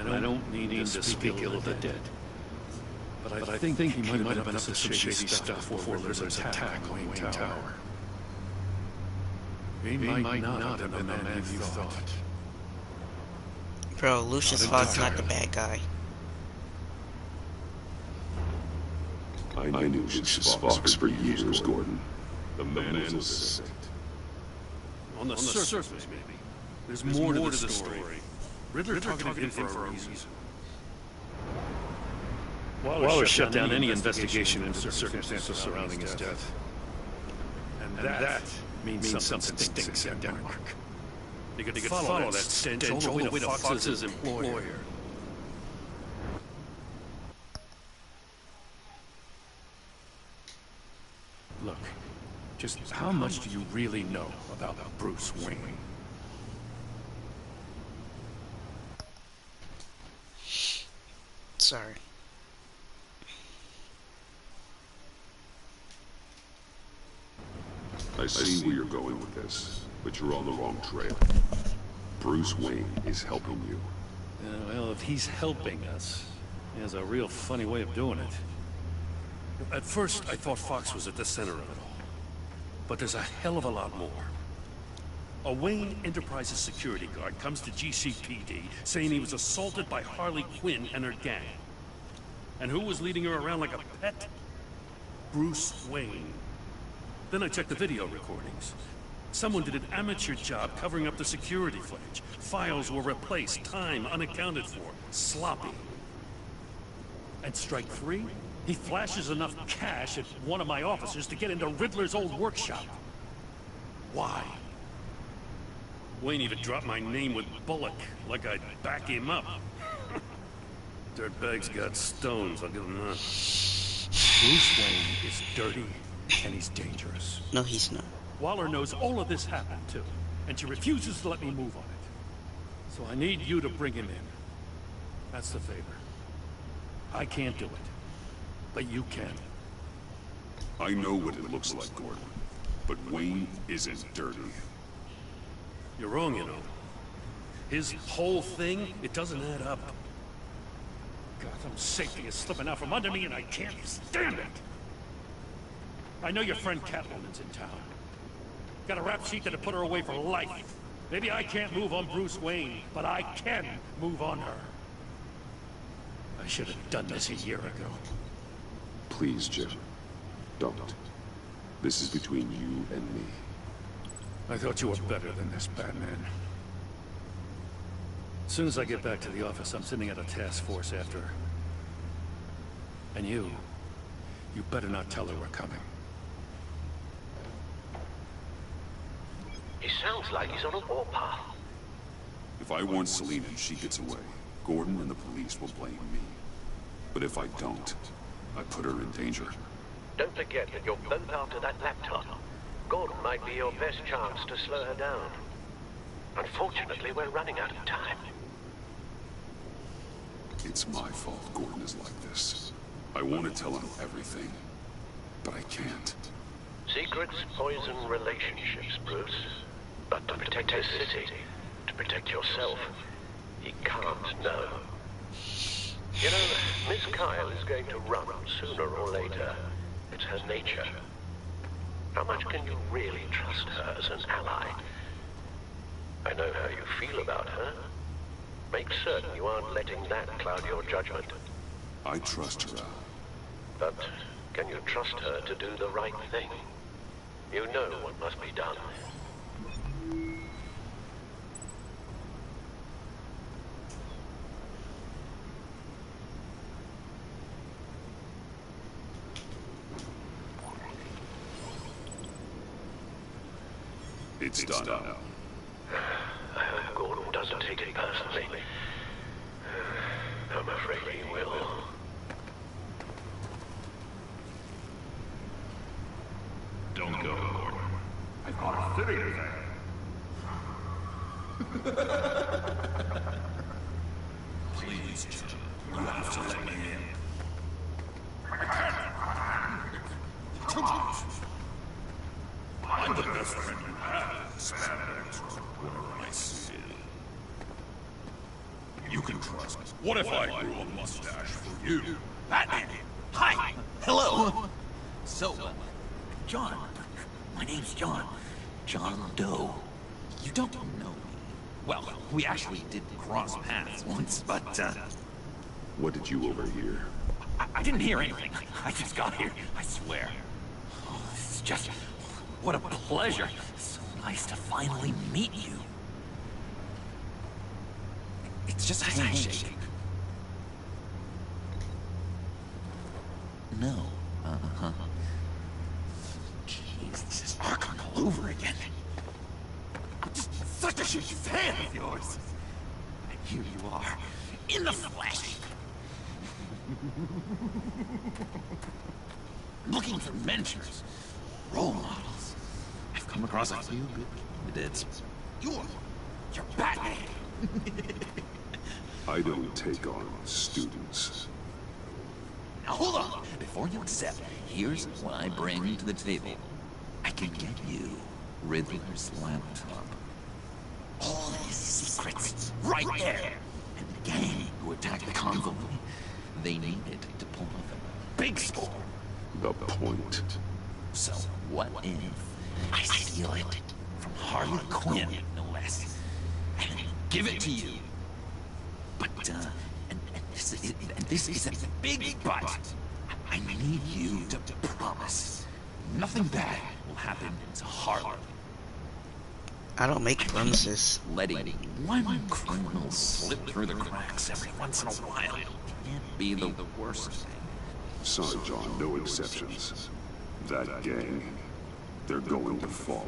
I don't mean to speak ill of the dead. But I think he might have been up to some shady stuff before Lizard's attack on Wayne Tower. He might not have been the man you thought. Bro, Lucius Fox not the bad guy. I knew Lucius Fox for years, Gordon. The man was sick. On the surface, maybe. There's more to the story. Riddler targeted him for a reason. Waller shut down any investigation into the circumstances surrounding his death. And that means something stinks in Denmark. You could follow that stench all the way to Fox's employer. Look, just how much do you really know about Bruce Wayne? Sorry. I see where you're going with this, but you're on the wrong trail. Bruce Wayne is helping you. Well, if he's helping us, he has a real funny way of doing it. At first, I thought Fox was at the center of it all. But there's a hell of a lot more. A Wayne Enterprises security guard comes to GCPD saying he was assaulted by Harley Quinn and her gang. And who was leading her around like a pet? Bruce Wayne. Then I checked the video recordings. Someone did an amateur job covering up the security footage. Files were replaced, time unaccounted for, sloppy. And strike three? He flashes enough cash at one of my officers to get into Riddler's old workshop. Why? Wayne even dropped my name with Bullock, like I'd back him up. Dirtbag's got stones, I'll give him that. Bruce Wayne is dirty, and he's dangerous. No, he's not. Waller knows all of this happened, too, and she refuses to let me move on it. So I need you to bring him in. That's the favor. I can't do it, but you can. I know what it looks like, Gordon, but Wayne isn't dirty. You're wrong, you know. His whole thing, it doesn't add up. Gotham safety is slipping out from under me, and I can't stand it! I know your friend Catwoman's in town. Got a rap sheet that'll put her away for life. Maybe I can't move on Bruce Wayne, but I can move on her. I should have done this a year ago. Please, Jim. Don't. This is between you and me. I thought you were better than this, Batman. As soon as I get back to the office, I'm sitting at a task force after her. And you better not tell her we're coming. He sounds like he's on a warpath. If I warn Selina and she gets away, Gordon and the police will blame me. But if I don't, I put her in danger. Don't forget that you're both after that laptop. Gordon might be your best chance to slow her down. Unfortunately, we're running out of time. It's my fault Gordon is like this. I want to tell him everything, but I can't. Secrets poison relationships, Bruce. But to protect this city, to protect yourself, he can't know. You know, Miss Kyle is going to run sooner or later. It's her nature. How much can you really trust her as an ally? I know how you feel about her. Make certain you aren't letting that cloud your judgment. I trust her. But can you trust her to do the right thing? You know what must be done. It's done now. I hope Gordon doesn't take it personally. I'm afraid he will. Don't go, Gordon. I've got a city to save. Please, John. You have to let me in. I can't. Too much. I'm the best friend you have, Spandex, or whatever I see. You can trust me. What if I grew a mustache for you? Batman! Hi! Hello! So, John. My name's John. John Doe. You don't know me. Well, we actually did cross paths once, but, What did you overhear? I didn't hear anything. I just got here, I swear. Oh, this is just... What a pleasure. So nice to finally meet you. It's just a handshake. No. Uh-huh. Jeez, this is Arkham all over again. I'm just such a huge fan of yours. And here you are, in the flesh. Looking for mentors, role models. I've come across a few good candidates. You're Batman. I don't take on students. Now hold on. Before you accept, here's what I bring to the table. I can get you Riddler's laptop. All his secrets, right there. And the gang who attacked the convoy, they needed to pull off a big score. The point. So, what if I steal it from Harley Quinn, no less, and give it to you? But, and this is a big but. I need you to promise nothing bad will happen to Harley. I don't make promises. Letting one criminal slip through the cracks every once in a while can't be the worst thing. Sorry, John, no exceptions. That gang, they're going to fall.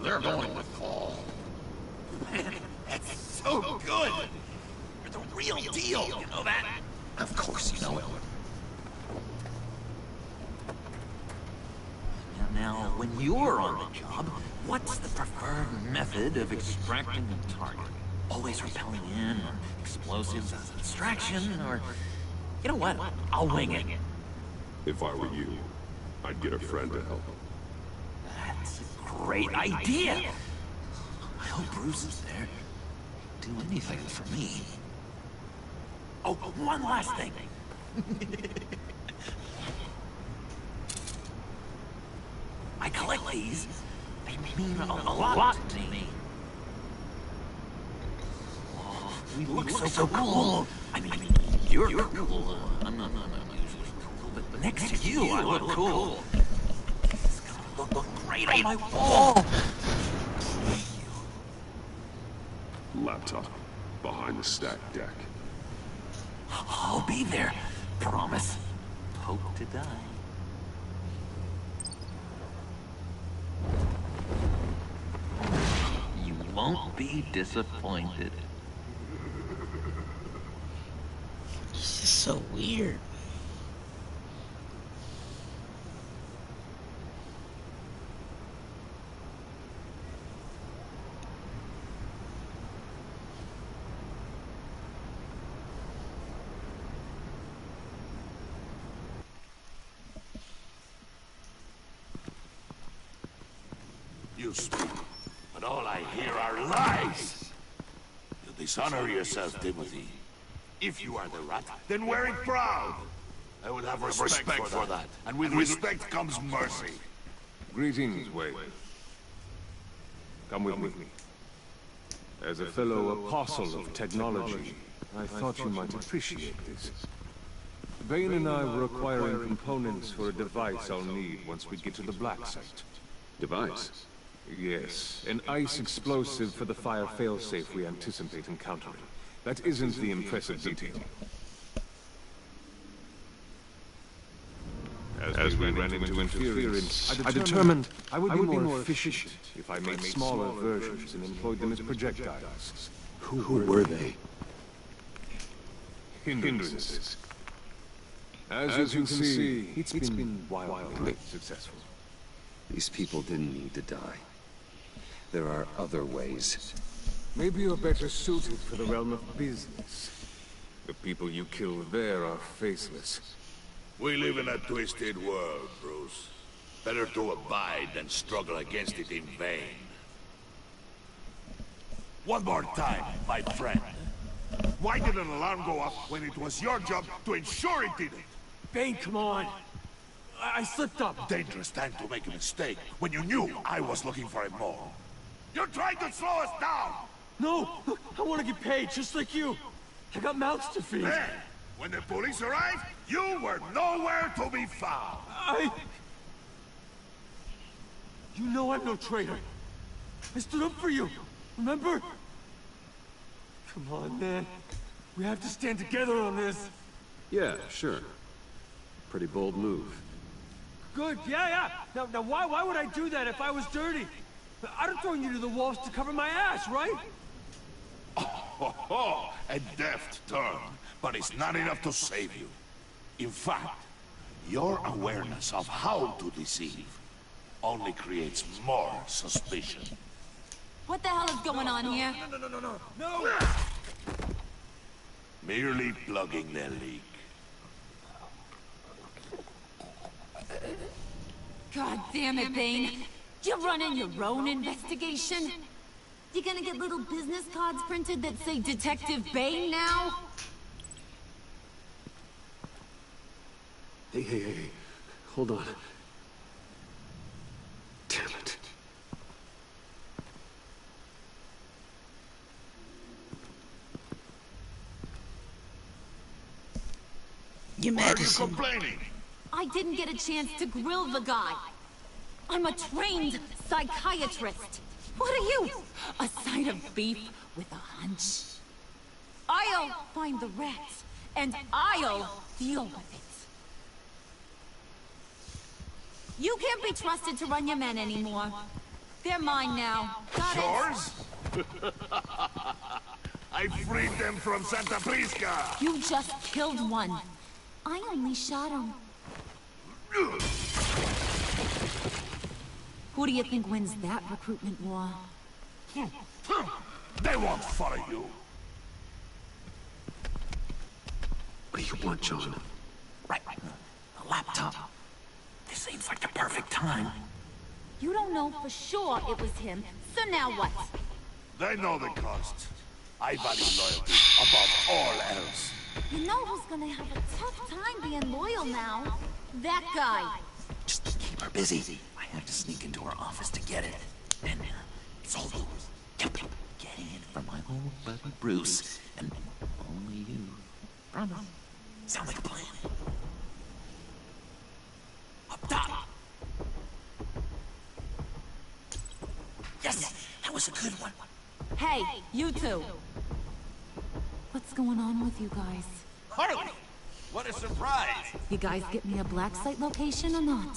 They're going to fall. Man, that's so good! You're the real deal, you know that? Of course you know it. Now, when you're on the job, what's the preferred method of extracting the target? Always repelling in, or explosives as a distraction, or... You know what? I'll wing it. If I were you, I'd get a friend to help. That's a great idea! I hope Bruce is there. Do anything for me. Oh, one last thing. I collect these. They mean a lot to me. Oh, we look so cool. I mean, you're cool. I'm not usually cool, but next to you, I look cool. It's gonna look great on my wall. Laptop, behind the stack deck. I'll be there. Promise. Hope to die. You won't be disappointed. This is so weird. you speak, but all I hear are lies. You dishonor yourself, Timothy. If you are the rat, then wear it proud. I would have respect for that. And with respect comes mercy. Greetings, Wade. Come with me. As a fellow apostle of technology, I thought you might appreciate this. Bane and I were acquiring components for a device I'll need once we get to the black site. Device? Yes, an ice explosive for the fire failsafe we anticipate encountering. That isn't the impressive detail. As we ran into interference, I determined I would be more efficient if I made smaller versions and employed them as projectiles. Who were they? Hindrances. As you can see, it's been wildly successful. These people didn't need to die. There are other ways. Maybe you're better suited for the realm of business. The people you kill there are faceless. We live in a twisted world, Bruce. Better to abide than struggle against it in vain. One more time, my friend. Why did an alarm go off when it was your job to ensure it didn't? Bane, come on. I slipped up. Dangerous time to make a mistake when you knew I was looking for it more. You're trying to slow us down! No! I want to get paid, just like you. I got mouths to feed. Then, when the police arrived, you were nowhere to be found. You know I'm no traitor. I stood up for you, remember? Come on, man. We have to stand together on this. Yeah, sure. Pretty bold move. Good, yeah. Now why would I do that if I was dirty? I'd have thrown you to the walls to cover my ass, right? Oh, a deft turn, but it's not enough to save you. In fact, your awareness of how to deceive only creates more suspicion. What the hell is going on here? No! Merely plugging the leak. God damn it, Bane. You're running your own investigation? You gonna get little business cards printed that say Detective Bane now? Hey. Hold on. Damn it. Your Majesty. Why are you complaining? I didn't get a chance to grill the guy. I'm a trained psychiatrist. What are you? A side of beef with a hunch? I'll find the rats, and I'll deal with it. You can't be trusted to run your men anymore. They're mine now. Got it? Yours? I freed them from Santa Prisca! You just killed one. I only shot him. Who do you think wins that recruitment war? They won't follow you. What do you want, John? Right. A laptop. This seems like the perfect time. You don't know for sure it was him, so now what? They know the cost. I value loyalty above all else. You know who's gonna have a tough time being loyal now? That guy. Just keep her busy. I have to sneak into her office to get it. And it's all yours. Yep. Getting it from my old buddy Bruce. And only you. Promise. Sounds like a plan. Up top. Yes, that was a good one. Hey, you two. What's going on with you guys? Harley! What a surprise! You guys get me a black site location or not?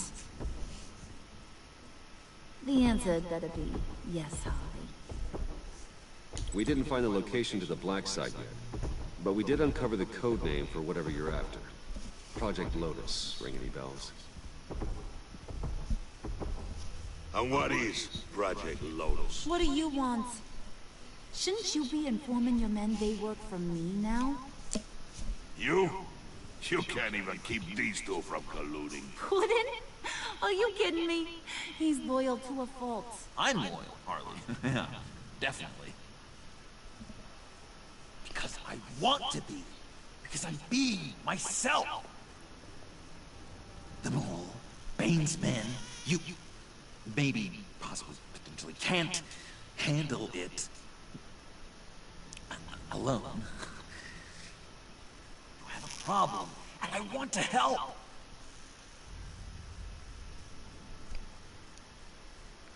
The answer better be yes, Harley. We didn't find the location to the black site yet, but we did uncover the code name for whatever you're after. Project Lotus. Ring any bells? And what is Project Lotus? What do you want? Shouldn't you be informing your men they work for me now? You? You can't even keep these two from colluding. Couldn't? Are you kidding me? He's loyal to a fault. I'm loyal, Harley. Yeah, definitely. Because I want to be. Because I'm being myself. The Mole, Bane's men, you maybe, possibly, potentially can't handle it alone. You have a problem, and I want to help.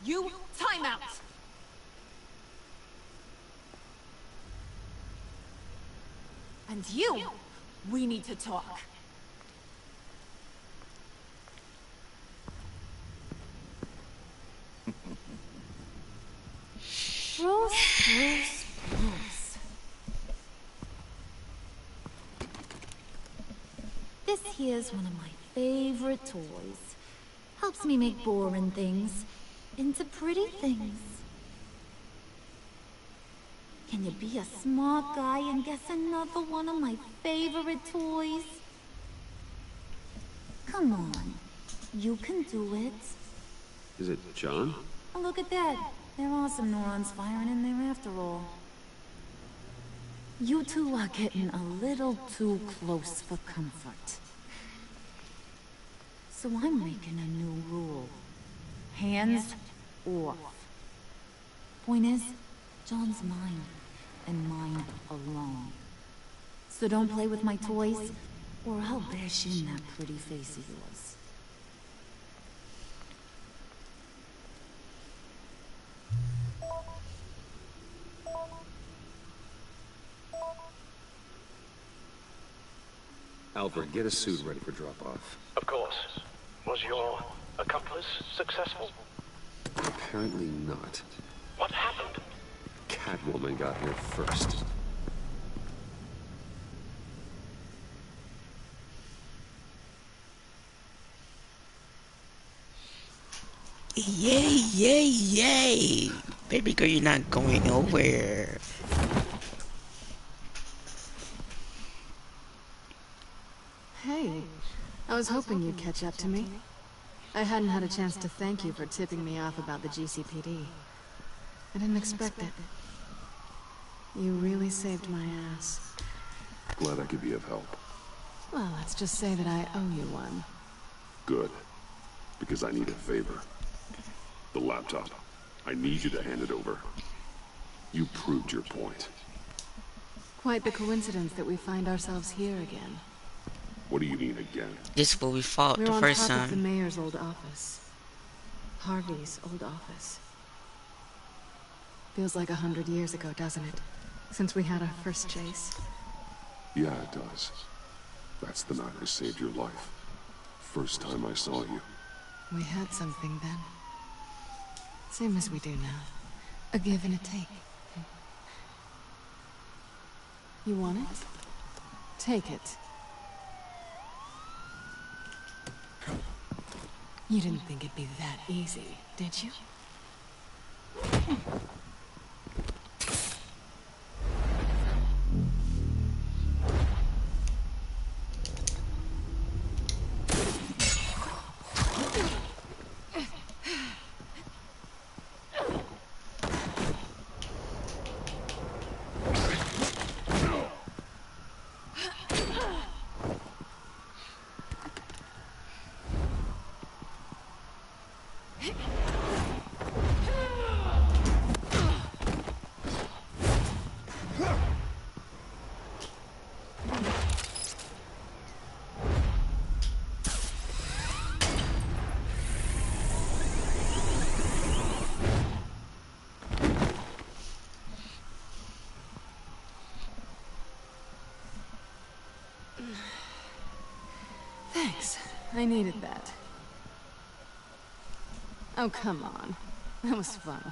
You, time out! And you, we need to talk. Bruce. This here's one of my favorite toys. Helps me make boring things into pretty things. Can you be a smart guy and guess another one of my favorite toys? Come on, you can do it. Is it John? Oh, look at that. There are some neurons firing in there after all. You two are getting a little too close for comfort. So I'm making a new rule. Hands off. Point is, John's mine, and mine alone. So don't play with my toys, or I'll bash in that pretty face of yours. Alfred, get a suit ready for drop-off. Of course. Was your accomplice successful? Apparently not. What happened? Catwoman got here first. Yay, yay, yay! Baby girl, you're not going nowhere. Hey, I was hoping you'd catch up to me. I hadn't had a chance to thank you for tipping me off about the GCPD. I didn't expect it. You really saved my ass. Glad I could be of help. Well, let's just say that I owe you one. Good. Because I need a favor. The laptop. I need you to hand it over. You proved your point. Quite the coincidence that we find ourselves here again. What do you mean again? This is where we fought We're the on first top of the time. mayor's old office. Harvey's old office. Feels like 100 years ago, doesn't it? Since we had our first chase. Yeah, it does. That's the night I saved your life. First time I saw you. We had something then. Same as we do now. A give and a take. You want it? Take it. You didn't think it'd be that easy, did you? Thanks. I needed that. Oh, come on. That was fun.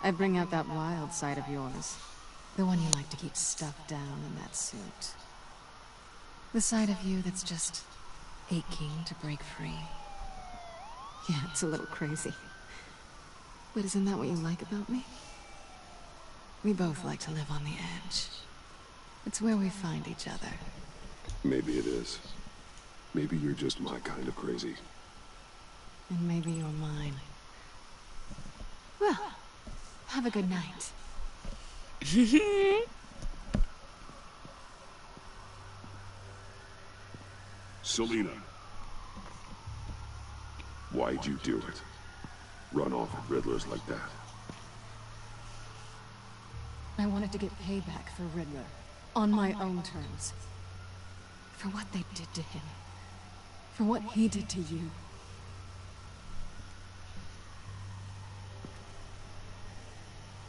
I bring out that wild side of yours. The one you like to keep stuffed down in that suit. The side of you that's just aching to break free. Yeah, it's a little crazy. But isn't that what you like about me? We both like to live on the edge. It's where we find each other. Maybe it is. Maybe you're just my kind of crazy. And maybe you're mine. Well, have a good night. Selina. Why'd you do it? Run off at Riddlers like that? I wanted to get payback for Riddler. On my own terms. For what they did to him. For what he did to you.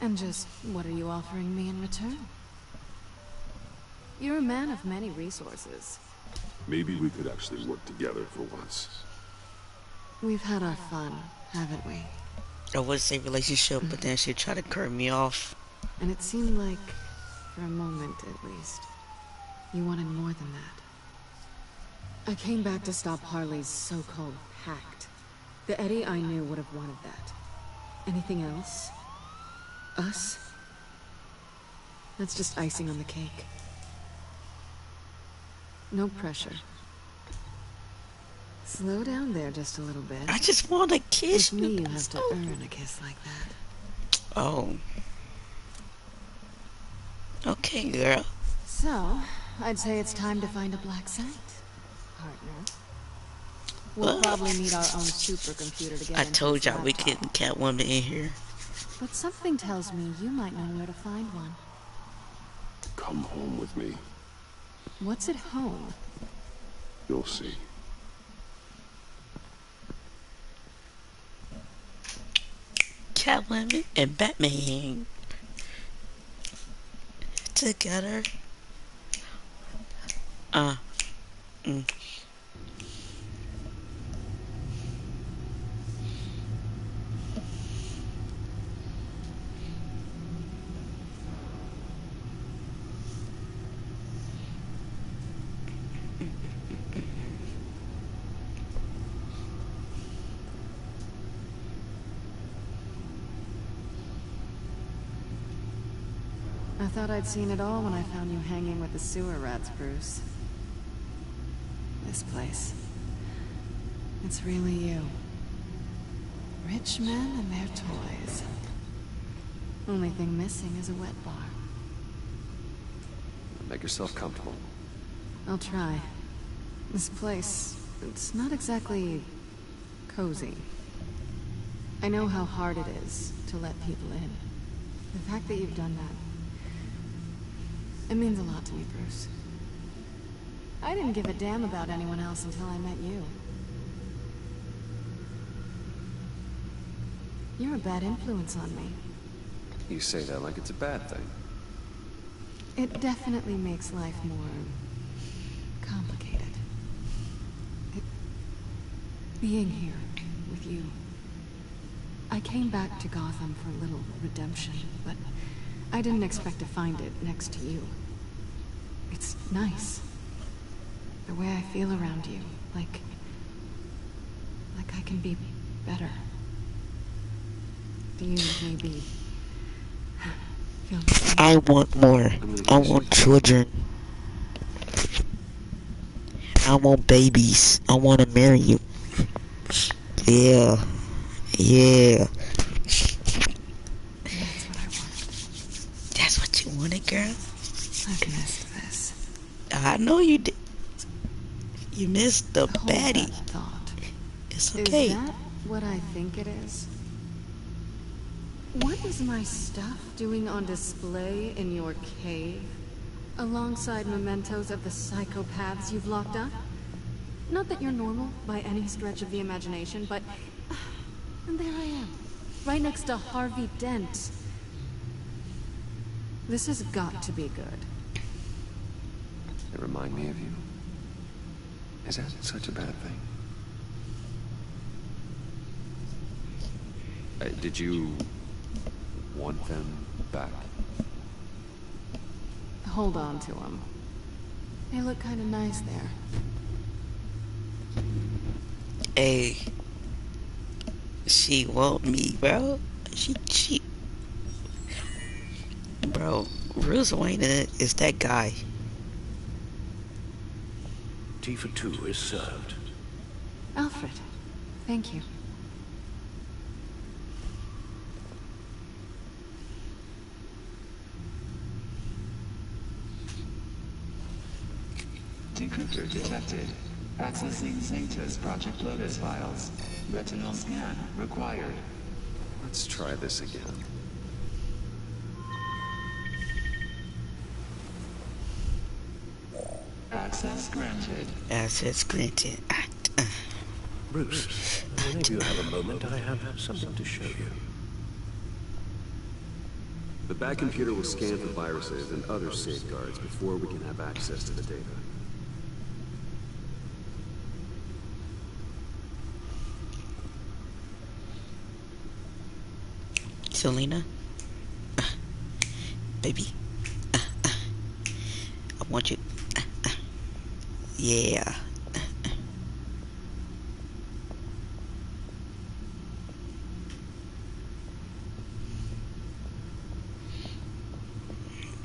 And just, what are you offering me in return? You're a man of many resources. Maybe we could actually work together for once. We've had our fun, haven't we? I would say relationship, but then she'd try to cut me off. And it seemed like, for a moment at least, you wanted more than that. I came back to stop Harley's so-called pact. The Eddie I knew would have wanted that. Anything else? Us? That's just icing on the cake. No pressure. Slow down there just a little bit. I just want a kiss. With me, you have to earn a kiss like that. Oh. Okay, girl. So, I'd say it's time to find a black site, partner. We'll probably need our own supercomputer to get I into told this y'all we laptop. getting Catwoman in here. But something tells me you might know where to find one. Come home with me. What's at home? You'll see. Catwoman and Batman together. I thought I'd seen it all when I found you hanging with the sewer rats, Bruce. This place. It's really you. Rich men and their toys. Only thing missing is a wet bar. Make yourself comfortable. I'll try. This place, it's not exactly cozy. I know how hard it is to let people in. The fact that you've done that, it means a lot to me, Bruce. I didn't give a damn about anyone else until I met you. You're a bad influence on me. You say that like it's a bad thing. It definitely makes life more complicated. Being here with you. I came back to Gotham for a little redemption, but I didn't expect to find it next to you. It's nice. The way I feel around you, like I can be better. Do you maybe feel the same? I want more. I want children. I want babies. I want to marry you. Yeah. Yeah. That's what I wanted. That's what you wanted, girl? I've missed this. I know you did. You missed the Hold baddie. that thought. It's okay. Is that what I think it is? What is my stuff doing on display in your cave? Alongside mementos of the psychopaths you've locked up? Not that you're normal by any stretch of the imagination, but... And there I am, right next to Harvey Dent. This has got to be good. They remind me of you. Is that such a bad thing? Did you want them back? Hold on to them. They look kind of nice there. Hey. She want me, bro. She. Bro, Bruce Wayne is that guy. Tea for two is served. Alfred, thank you. detected. Accessing Sanctus Project Lotus files. Retinal scan required. Let's try this again. Access granted. Access granted. Bruce, whenever you have a moment, I have something to show you. The back computer will scan for viruses and other safeguards before we can have access to the data. Selena? Baby? I want you. Yeah.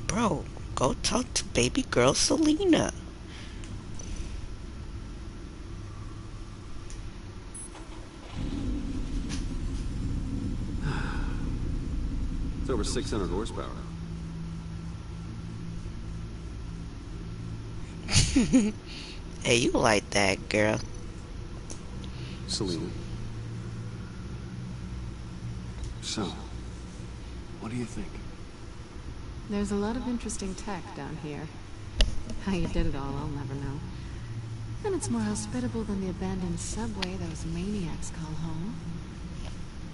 Bro, go talk to baby girl Selena. It's over 600 horsepower. Hey, you like that, girl. Selena. So, what do you think? There's a lot of interesting tech down here. How you did it all, I'll never know. And it's more hospitable than the abandoned subway those maniacs call home.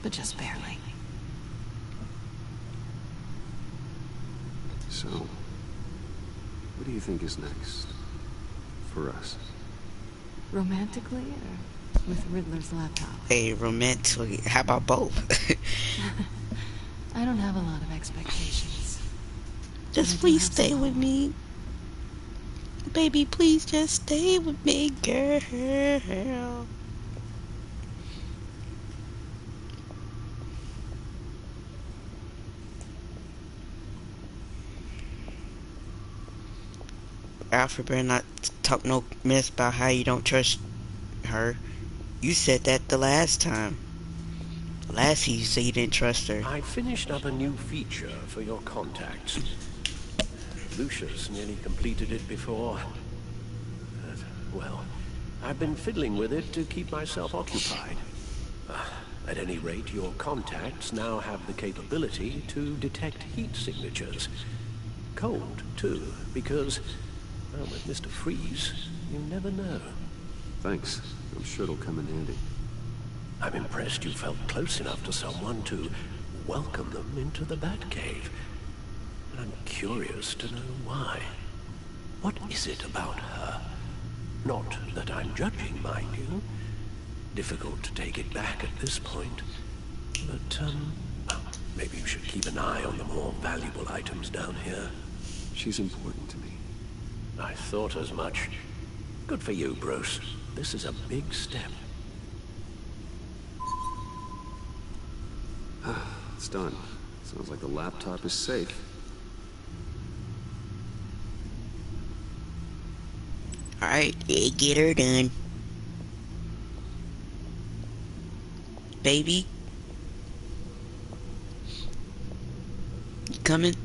But just barely. So, what do you think is next? For us? Romantically, or with Riddler's laptop? Hey, romantically, how about both? I don't have a lot of expectations. Just please stay with me. Baby, please just stay with me, girl. Alfred better not talk no mess about how you don't trust her. You said that the last time. Last you said you didn't trust her. I finished up a new feature for your contacts. Lucius nearly completed it before. Well, I've been fiddling with it to keep myself occupied. At any rate, your contacts now have the capability to detect heat signatures. Cold, too, because, well, with Mr. Freeze, you never know. Thanks. I'm sure it'll come in handy. I'm impressed you felt close enough to someone to welcome them into the Batcave. But I'm curious to know why. What is it about her? Not that I'm judging, mind you. Difficult to take it back at this point. But, well, maybe you should keep an eye on the more valuable items down here. She's important to me. I thought as much. Good for you, Bruce. This is a big step. It's done. Sounds like the laptop is safe. Alright, get her done. Baby? You coming?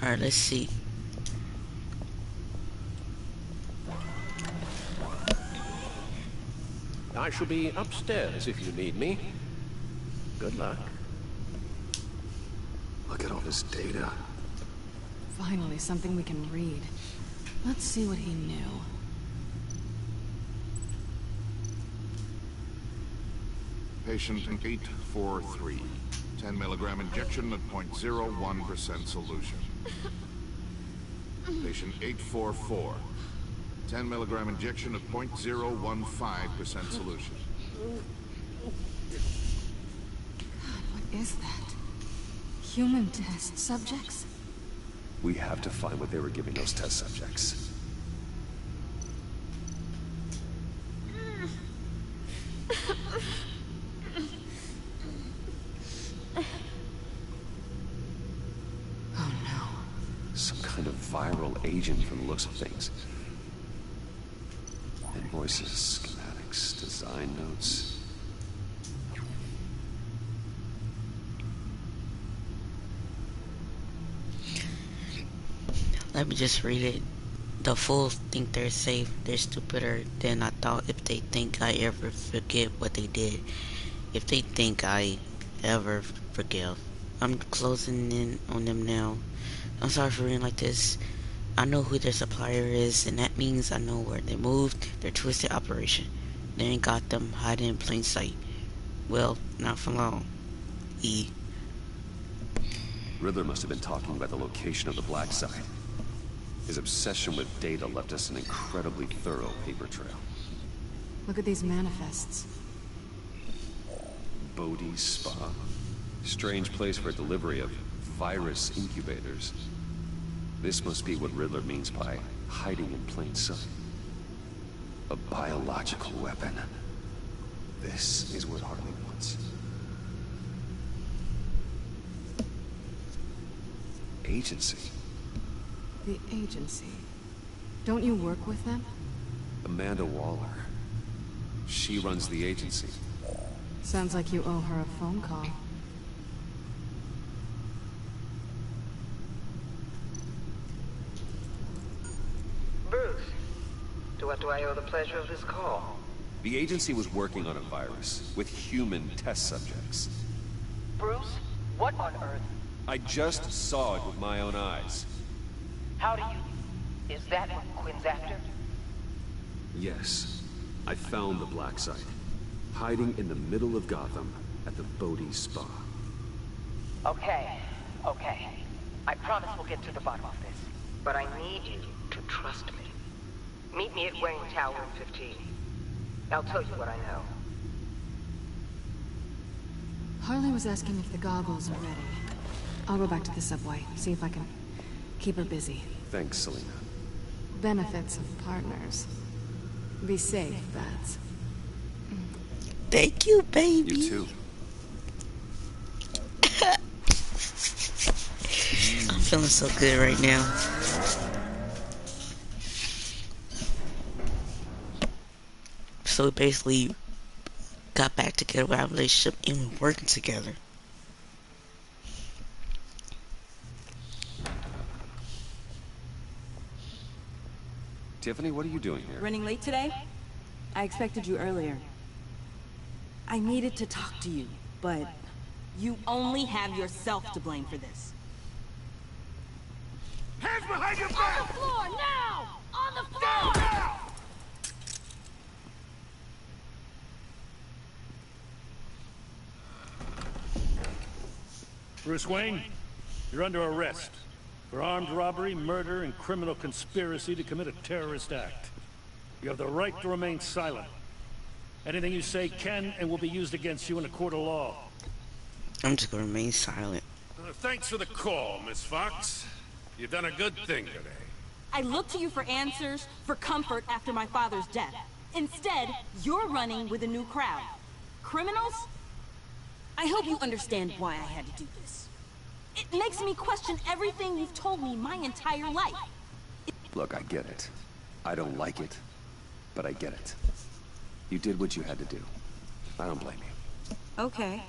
Alright, let's see. I shall be upstairs if you need me. Good luck. Look at all this data. Finally, something we can read. Let's see what he knew. Patient 843. 10 milligram injection at 0.01% solution. Patient 844. 10 milligram injection at 0.015% solution. God, what is that? Human test subjects? We have to find what they were giving those test subjects. Oh no. Some kind of viral agent from the looks of things. Invoices, schematics, design notes. Let me just read it. The fools think they're safe. They're stupider than I thought. If they think I ever forget what they did. If they think I ever forgive. I'm closing in on them now. I'm sorry for reading like this. I know who their supplier is, and that means I know where they moved, their twisted operation. They ain't got them hiding in plain sight. Well, not for long. E. Riddler must have been talking about the location of the black site. His obsession with data left us an incredibly thorough paper trail. Look at these manifests. Bodhi's Spa. Strange place for delivery of virus incubators. This must be what Riddler means by hiding in plain sight. A biological weapon. This is what Harley wants. Agency. The agency. Don't you work with them? Amanda Waller. She runs the agency. Sounds like you owe her a phone call. Bruce, to what do I owe the pleasure of this call? The agency was working on a virus with human test subjects. Bruce, what on earth? I just saw it with my own eyes. How do you... Is that what Quinn's after? Yes. I found the black site. Hiding in the middle of Gotham at the Bodhi Spa. Okay. I promise we'll get to the bottom of this. But I need you to trust me. Meet me at Wayne Tower in 15. I'll tell you what I know. Harley was asking if the goggles are ready. I'll go back to the subway, see if I can keep her busy. Thanks, Selena. Benefits of partners. Be safe, Bats. Thank you, baby. You too. I'm feeling so good right now. So we basically got back together with our relationship and we're working together. Tiffany, what are you doing here? Running late today? I expected you earlier. I needed to talk to you, but you only have yourself to blame for this. Hands behind your back! On the floor, now! On the floor! Now! Bruce Wayne, you're under arrest for armed robbery, murder, and criminal conspiracy to commit a terrorist act. You have the right to remain silent. Anything you say can and will be used against you in a court of law. I'm just gonna remain silent. Thanks for the call, Miss Fox. You've done a good thing today. I looked to you for answers, for comfort after my father's death. Instead, you're running with a new crowd. Criminals? I hope you understand why I had to do this. It makes me question everything you've told me my entire life. Look, I get it. I don't like it, but I get it. You did what you had to do. I don't blame you. Okay.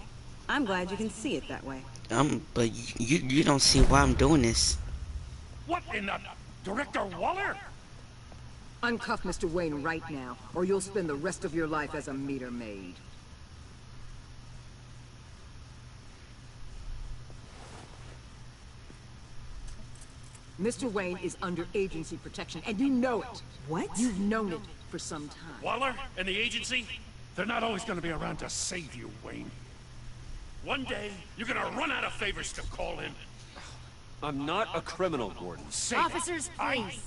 I'm glad you can see it that way. But you don't see why I'm doing this. What in the... Director Waller? Uncuff Mr. Wayne right now, or you'll spend the rest of your life as a meter maid. Mr. Wayne is under agency protection, and you know it. What? You've known it for some time. Waller and the agency? They're not always going to be around to save you, Wayne. One day, you're going to run out of favors to call in. I'm not a criminal, Gordon. Officers, please.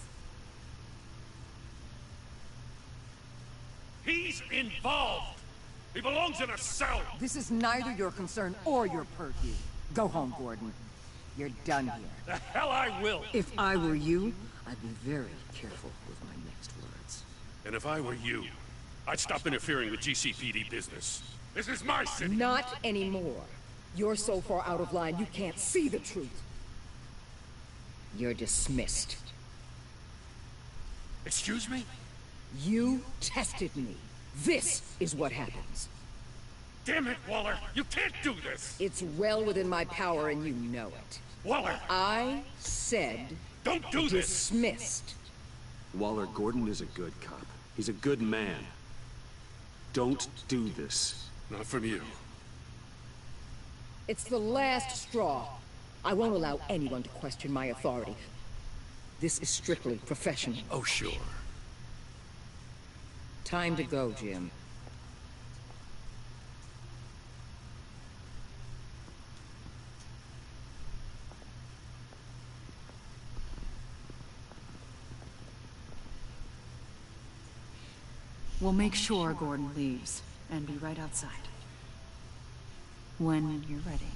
He's involved. He belongs in a cell. This is neither your concern or your purview. Go home, Gordon. You're done here. The hell I will. If I were you, I'd be very careful with my next words. And if I were you, I'd stop interfering with GCPD business. This is my city. Not anymore. You're so far out of line, you can't see the truth. You're dismissed. Excuse me? You tested me. This is what happens. Damn it, Waller! You can't do this! It's well within my power and you know it. Waller! I said Don't do this! Dismissed. Waller, Gordon is a good cop. He's a good man. Don't do this. Not from you. It's the last straw. I won't allow anyone to question my authority. This is strictly professional. Oh, sure. Time to go, Jim. We'll make sure Gordon leaves, and be right outside. When you're ready.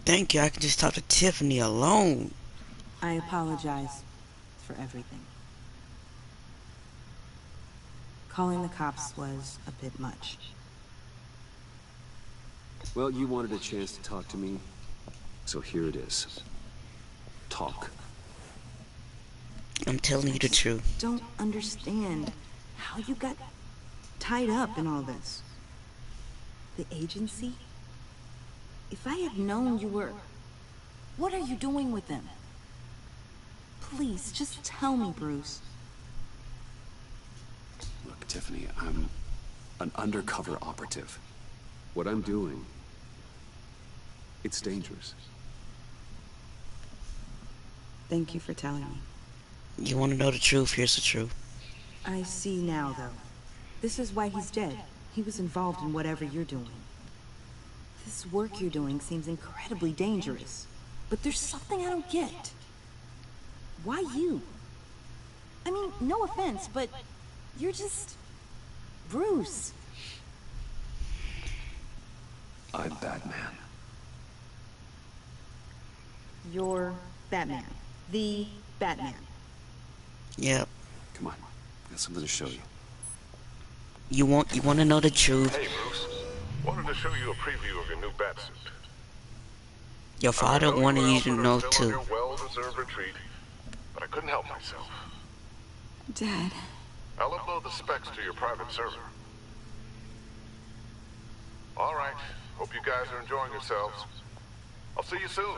Thank you, I can just talk to Tiffany alone. I apologize for everything. Calling the cops was a bit much. Well, you wanted a chance to talk to me, so here it is. Talk. I'm telling you the truth. Don't understand how you got tied up in all this. The agency? If I had known you were... What are you doing with them? Please, just tell me, Bruce. Look, Tiffany, I'm an undercover operative. What I'm doing, it's dangerous. Thank you for telling me. You want to know the truth? Here's the truth. I see now, though. This is why he's dead. He was involved in whatever you're doing. This work you're doing seems incredibly dangerous. But there's something I don't get. Why you? I mean, no offense, but you're just... Bruce. I'm Batman. You're Batman. The Batman. Yep. Come on, I got something to show you. You want to know the truth? Hey, Bruce. Wanted to show you a preview of your new batsuit. Your father wanted you to know too. Your well-deserved retreat, but I couldn't help myself. Dad. I'll upload the specs to your private server. All right. Hope you guys are enjoying yourselves. I'll see you soon.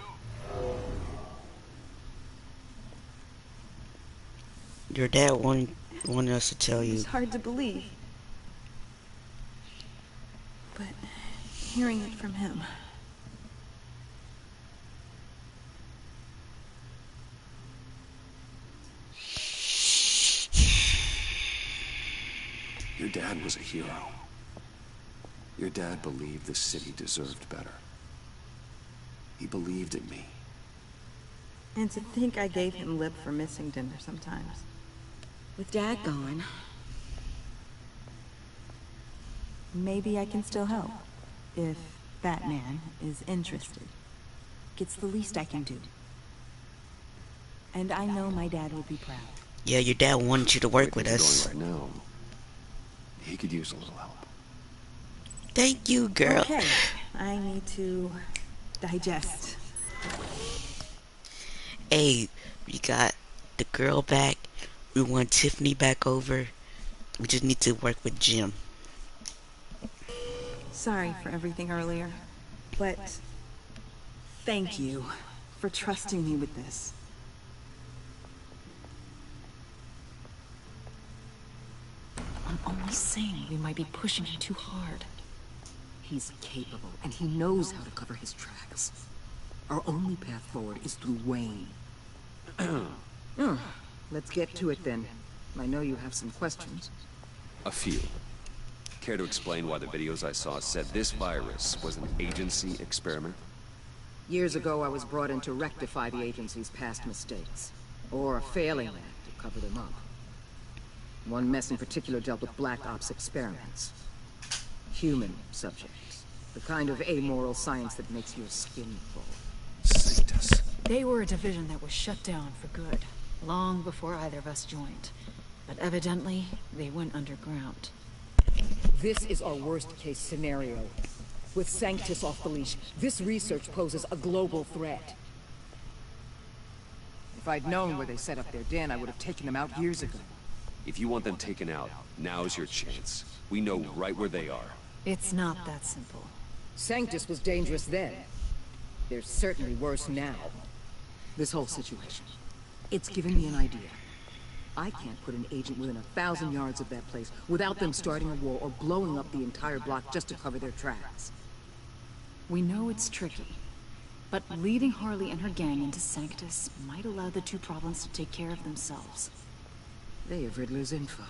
Your dad wanted us to tell you. It's hard to believe. But hearing it from him... Your dad was a hero. Your dad believed the city deserved better. He believed in me. And to think I gave him lip for missing dinner sometimes. With Dad gone... Maybe I can still help. If Batman is interested. It's the least I can do. And I know my dad would be proud. Yeah, your dad wanted you to work with us. Right now, he could use a little help. Thank you, girl. Okay, I need to digest. Hey, we got the girl back. We want Tiffany back over. We just need to work with Jim. Sorry for everything earlier, but thank you for trusting me with this. I'm only saying we might be pushing him too hard. He's capable, and he knows how to cover his tracks. Our only path forward is through Wayne. Let's get to it then. I know you have some questions. A few. Care to explain why the videos I saw said this virus was an agency experiment? Years ago, I was brought in to rectify the agency's past mistakes. Or failing that, to cover them up. One mess in particular dealt with Black Ops experiments. Human subjects. The kind of amoral science that makes your skin crawl. Sanctus. They were a division that was shut down for good, long before either of us joined. But evidently, they went underground. This is our worst-case scenario. With Sanctus off the leash, this research poses a global threat. If I'd known where they set up their den, I would have taken them out years ago. If you want them taken out, now's your chance. We know right where they are. It's not that simple. Sanctus was dangerous then. They're certainly worse now. This whole situation, it's given me an idea. I can't put an agent within 1,000 yards of that place without them starting a war or blowing up the entire block just to cover their tracks. We know it's tricky, but leading Harley and her gang into Sanctus might allow the two problems to take care of themselves. They have Riddler's info.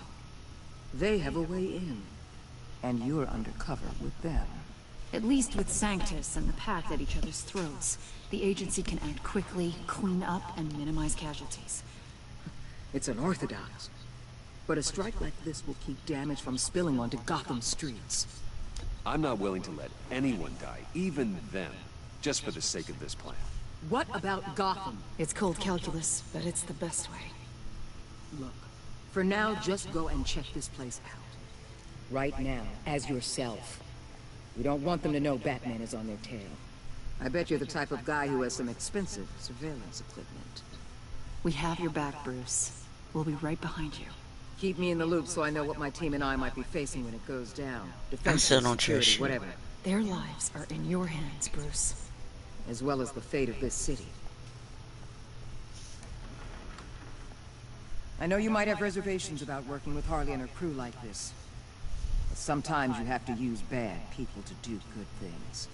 They have a way in. And you're undercover with them. At least with Sanctus and the Pact at each other's throats, the agency can act quickly, clean up, and minimize casualties. It's unorthodox. But a strike like this will keep damage from spilling onto Gotham streets. I'm not willing to let anyone die, even them, just for the sake of this plan. What about Gotham? It's cold calculus, but it's the best way. Look, for now, just go and check this place out. Right now, as yourself. We don't want them to know Batman is on their tail. I bet you're the type of guy who has some expensive surveillance equipment. We have your back, Bruce. We'll be right behind you. Keep me in the loop so I know what my team and I might be facing when it goes down. I'm still Defense, on security, trash. whatever. Their lives are in your hands, Bruce. As well as the fate of this city. I know you might have reservations about working with Harley and her crew like this. But sometimes you have to use bad people to do good things.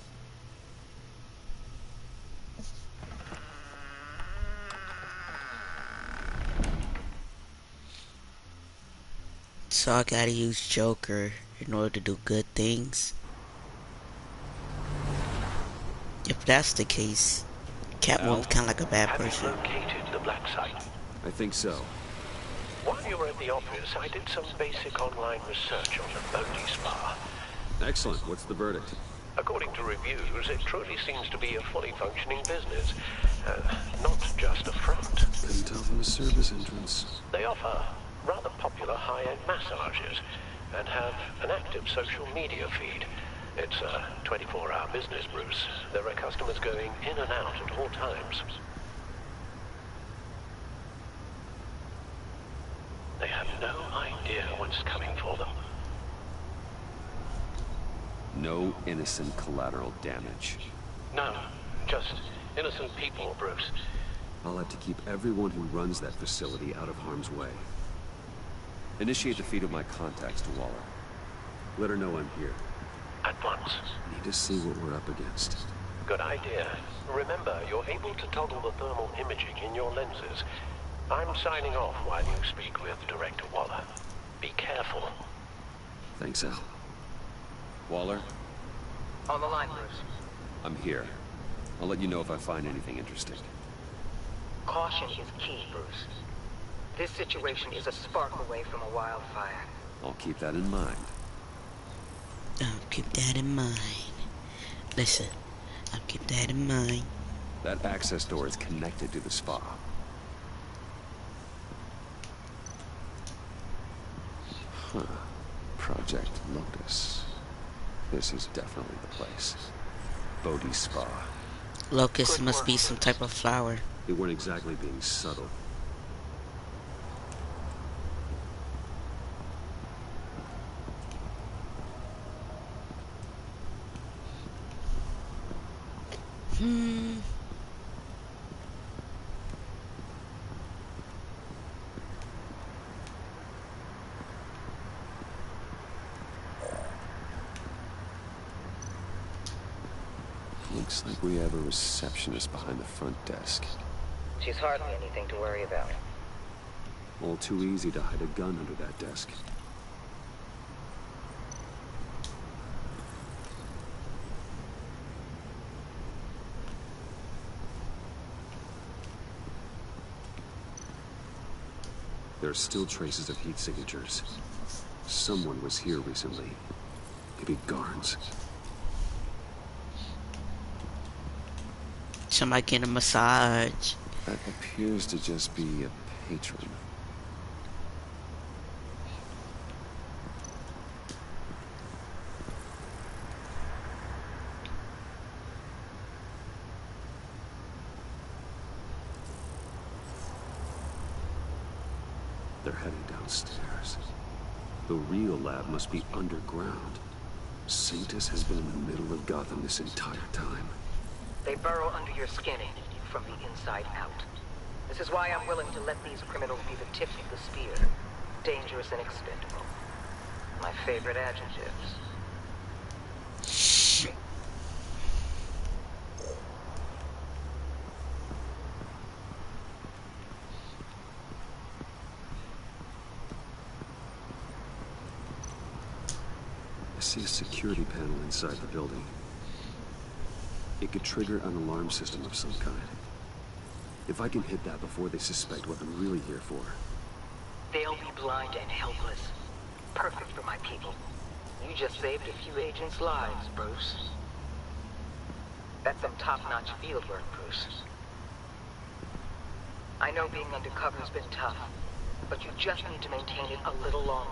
So I gotta use Joker in order to do good things. If that's the case, Catwoman's kind of like a bad person. Have you located the black site? I think so. While you were at the office, I did some basic online research on the Bodhi Spa. Excellent. What's the verdict? According to reviews, it truly seems to be a fully functioning business. Not just a front. Couldn't tell from the service entrance. They offer rather popular high-end massages and have an active social media feed. It's a 24-hour business, Bruce. There are customers going in and out at all times. They have no idea what's coming for them. No innocent collateral damage. No, just innocent people, Bruce. I'll have to keep everyone who runs that facility out of harm's way. Initiate the feed of my contacts to Waller. Let her know I'm here. At once. Need to see what we're up against. Good idea. Remember, you're able to toggle the thermal imaging in your lenses. I'm signing off while you speak with Director Waller. Be careful. Thanks, Al. Waller? On the line, Bruce. I'm here. I'll let you know if I find anything interesting. Caution is key, Bruce. This situation is a spark away from a wildfire. I'll keep that in mind. I'll keep that in mind. Listen, I'll keep that in mind. That access door is connected to the spa. Huh. Project Lotus. This is definitely the place. Bodhi Spa. Locust must be some type of flower. They weren't exactly being subtle. Looks like we have a receptionist behind the front desk. She's hardly anything to worry about. All too easy to hide a gun under that desk. There are still traces of heat signatures. Someone was here recently. Maybe guards. Somebody getting a massage. That appears to just be a patron. They're heading downstairs. The real lab must be underground. Sanctus has been in the middle of Gotham this entire time. They burrow under your skin from the inside out. This is why I'm willing to let these criminals be the tip of the spear. Dangerous and expendable. My favorite adjectives. I see a security panel inside the building. It could trigger an alarm system of some kind. If I can hit that before they suspect what I'm really here for. They'll be blind and helpless. Perfect for my people. You just saved a few agents' lives, Bruce. That's some top-notch field work, Bruce. I know being undercover's been tough, but you just need to maintain it a little longer.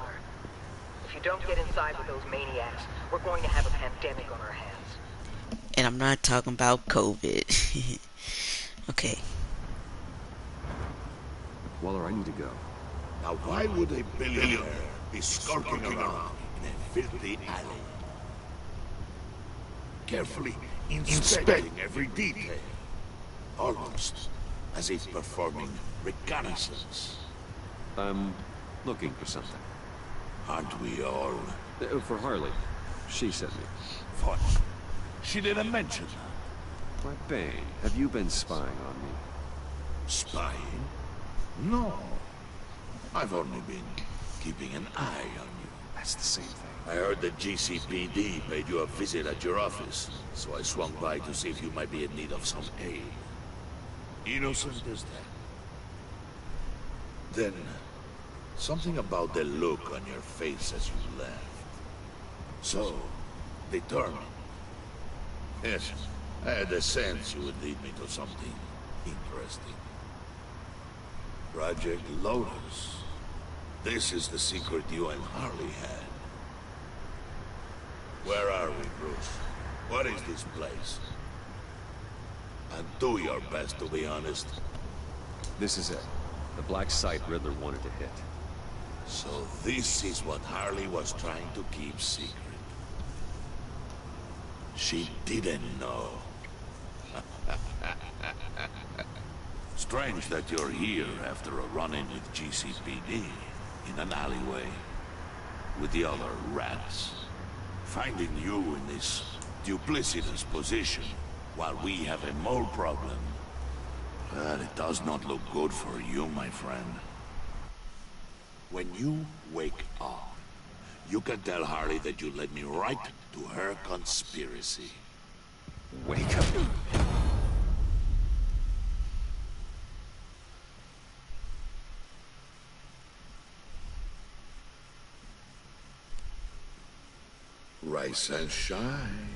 If you don't get inside with those maniacs, we're going to have a pandemic on our hands. And I'm not talking about COVID. Okay. Waller, I need to go. Now why would a billionaire be skulking around in a filthy alley? Carefully inspecting every detail. Almost as if performing reconnaissance. I'm looking for something. Aren't we all? For Harley. She sent me. What? She didn't mention that. Why, Bane, have you been spying on me? Spying? No. I've only been keeping an eye on you. That's the same thing. I heard the GCPD paid you a visit at your office, so I swung by to see if you might be in need of some aid. Innocent as that. Then, something about the look on your face as you left. So, determined. Yes, I had a sense you would lead me to something interesting. Project Lotus. This is the secret you and Harley had. Where are we, Bruce? What is this place? And do your best to be honest. This is it. The black site Riddler wanted to hit. So this is what Harley was trying to keep secret. She didn't know. Strange that you're here after a run-in with GCPD in an alleyway with the other rats. Finding you in this duplicitous position while we have a mole problem. But it does not look good for you, my friend. When you wake up, you can tell Harley that you led me right to her conspiracy. Wake up. Rise and shine.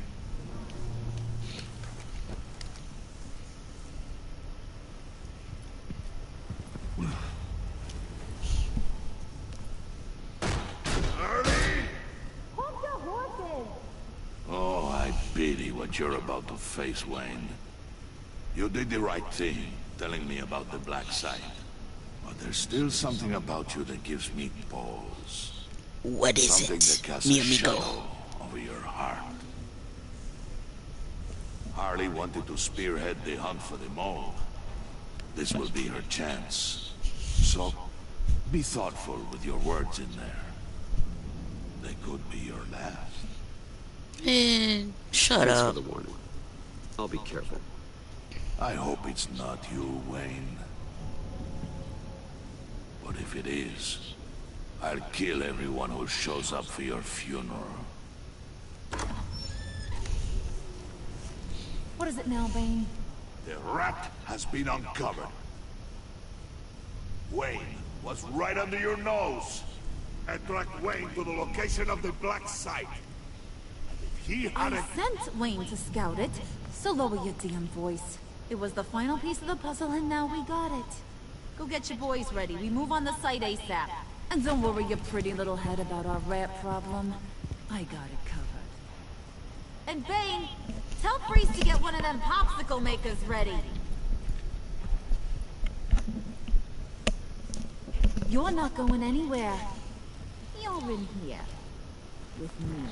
Oh, I pity what you're about to face, Wayne. You did the right thing, telling me about the black site. But there's still something about you that gives me pause. What is something it, that casts mi a amigo? shadow over your heart. Harley wanted to spearhead the hunt for the mole. This will be her chance. So, be thoughtful with your words in there. They could be your last. Man, shut Thanks up. for the warning. I'll be careful. I hope it's not you, Wayne. But if it is, I'll kill everyone who shows up for your funeral. What is it now, Bane? The rat has been uncovered. Wayne was right under your nose. I tracked Wayne to the location of the black site. And if he hadn't... I sent Wayne to scout it, so lower your damn voice. It was the final piece of the puzzle, and now we got it. Go get your boys ready. We move on the site ASAP. And don't worry your pretty little head about our rat problem. I got it covered. And Bane, tell Freeze to get one of them popsicle makers ready. You're not going anywhere. You're in here. With me.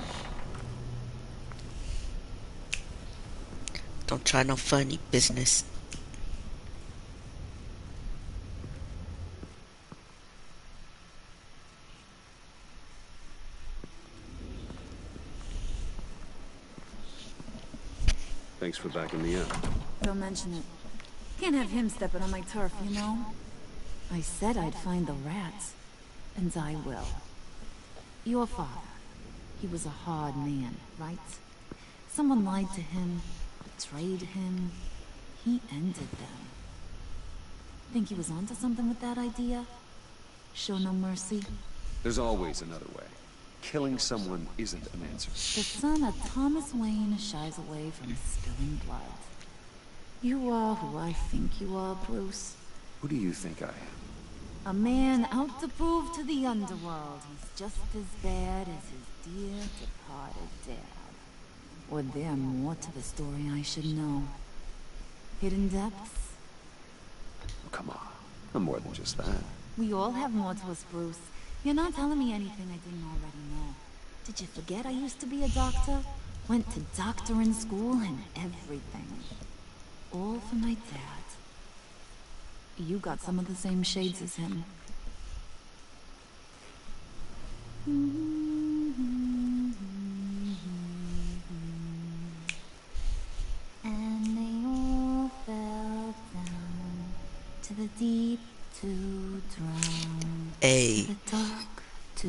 Don't try no funny business. Thanks for backing me up. Don't mention it. Can't have him stepping on my turf, you know? I said I'd find the rats. And I will. Your father. He was a hard man, right? Someone lied to him, betrayed him. He ended them. Think he was onto something with that idea? Show no mercy? There's always another way. Killing someone isn't an answer. The son of Thomas Wayne shies away from spilling blood. You are who I think you are, Bruce. Who do you think I am? A man out to prove to the underworld he's just as bad as his dear departed dad. Or there more to the story I should know. Hidden depths? Oh, come on. I'm more than just that. We all have more to us, Bruce. You're not telling me anything I didn't already know. Did you forget I used to be a doctor? Went to doctoring school and everything. All for my dad. You got some of the same shades as him. And they all fell down to the deep to drown. Hey. To the dark to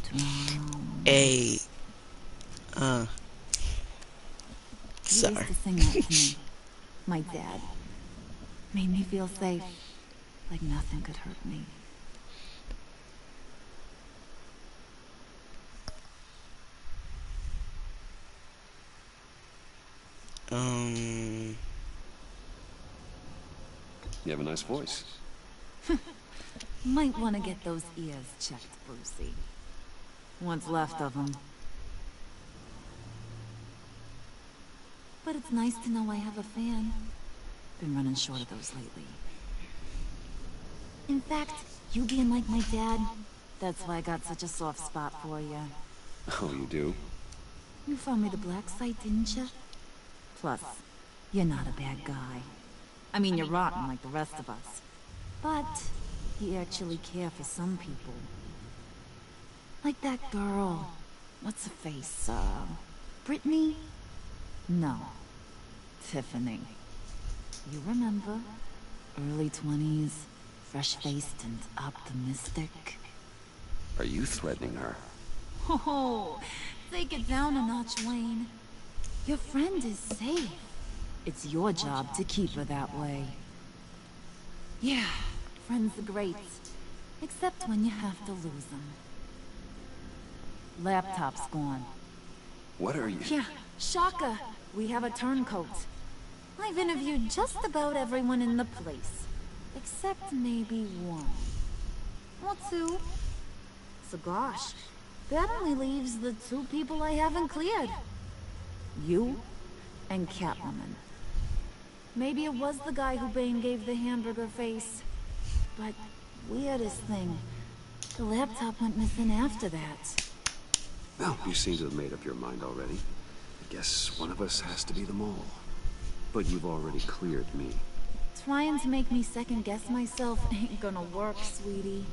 drown. Hey. He Sorry. used to sing that to me. My dad. Made me feel safe. Like nothing could hurt me. You have a nice voice. Might want to get those ears checked, Brucey. What's left of them. But it's nice to know I have a fan. Been running short of those lately. In fact, you being like my dad, that's why I got such a soft spot for you. Oh, you do? You found me the black site, didn't you? Plus, you're not a bad guy. I mean, you're rotten like the rest of us. But you actually care for some people. Like that girl. What's her face? Brittany? No. Tiffany. You remember? Early 20s, fresh-faced and optimistic. Are you threatening her? Oh, take it down a notch, Wayne. Your friend is safe. It's your job to keep her that way. Yeah, friends are great. Except when you have to lose them. Laptop's gone. What are you? Yeah, shocker. We have a turncoat. I've interviewed just about everyone in the place. Except maybe one. Or two. So gosh, that only leaves the two people I haven't cleared. You and Catwoman. Maybe it was the guy who Bane gave the hamburger face. But weirdest thing, the laptop went missing after that. Well, you seem to have made up your mind already. I guess one of us has to be the mole. But you've already cleared me. Trying to make me second guess myself ain't gonna work, sweetie.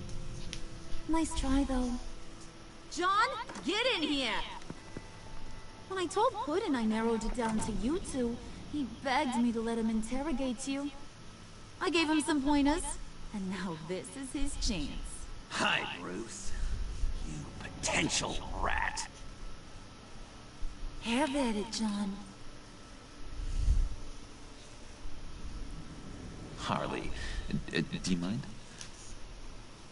Nice try, though. John, get in here! When I told Puddin' I narrowed it down to you two, he begged me to let him interrogate you. I gave him some pointers, and now this is his chance. Hi, Bruce. You potential rat. Have at it, John. Harley, do you mind?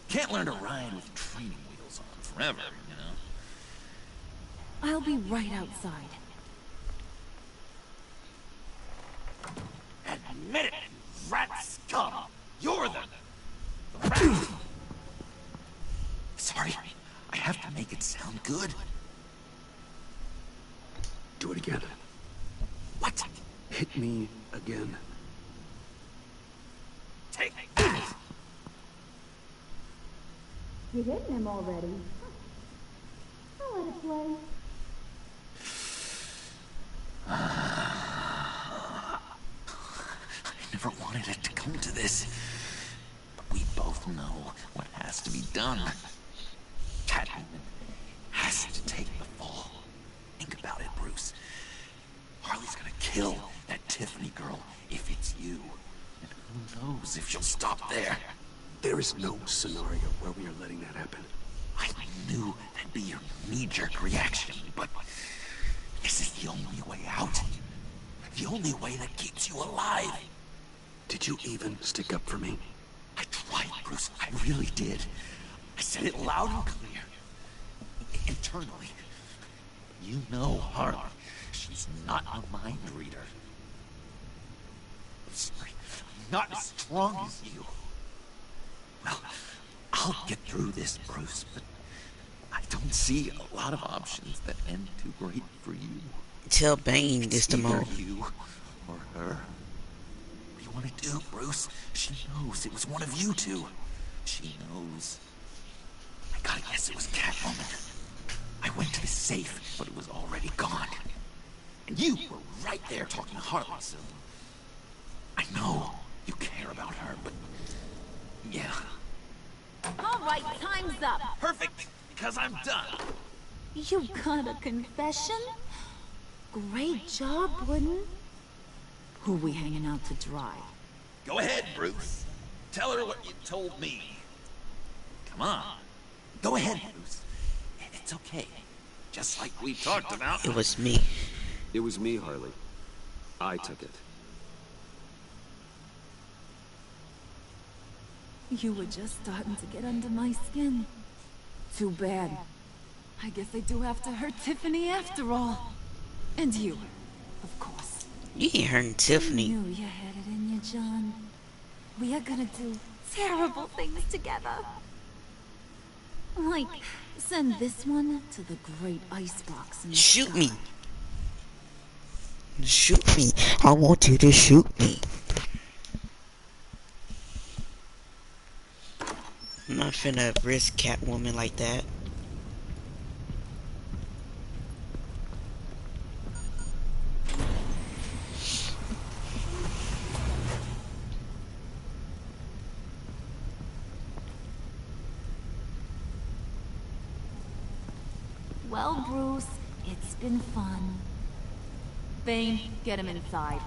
Can't learn to ride with training wheels on forever, you know? I'll be right outside. Admit it, rat scum! You're the rat! Sorry, I have to make it sound good. Do it again. What? Hit me again. Take that! You're hitting him already. I'll let it play. never wanted it to come to this. But we both know what has to be done. Catwoman has to take the fall. Think about it, Bruce. Harley's gonna kill that Tiffany girl if it's you. And who knows if she'll stop there. There is no scenario where we are letting that happen. I knew that'd be your knee-jerk reaction, but this is the only way out. The only way that keeps you alive. Did you even stick up for me? I tried, Bruce. I really did. I said it loud and clear. Internally. You know Harley. She's not a mind reader. Sorry, I'm not as strong as you. Well, I'll get through this, Bruce, but I don't see a lot of options that end too great for you. Tell Bane this It's tomorrow. either you or her. What do you want to do, Bruce? She knows it was one of you two. She knows. I gotta guess it was Catwoman. I went to the safe, but it was already gone. And you were right there talking to Harley, so... I know you care about her, but... yeah. All right, time's up. Perfect, because I'm done. You got a confession? Great job, Wooden. Who we hanging out to dry? Go ahead, Bruce. Tell her what you told me. Come on. Go ahead, Bruce. It's okay. Just like we talked about. It was me. It was me, Harley. I took it. You were just starting to get under my skin. Too bad. I guess I do have to hurt Tiffany after all. And you, of course. You ain't hurting Tiffany. I knew you had it in you, John. We are gonna do terrible things together. Like, send this one to the great icebox in the Shoot sky. me. Shoot me. I want you to shoot me. I'm not finna risk Catwoman like that. Well, Bruce, it's been fun. Bane, get him inside.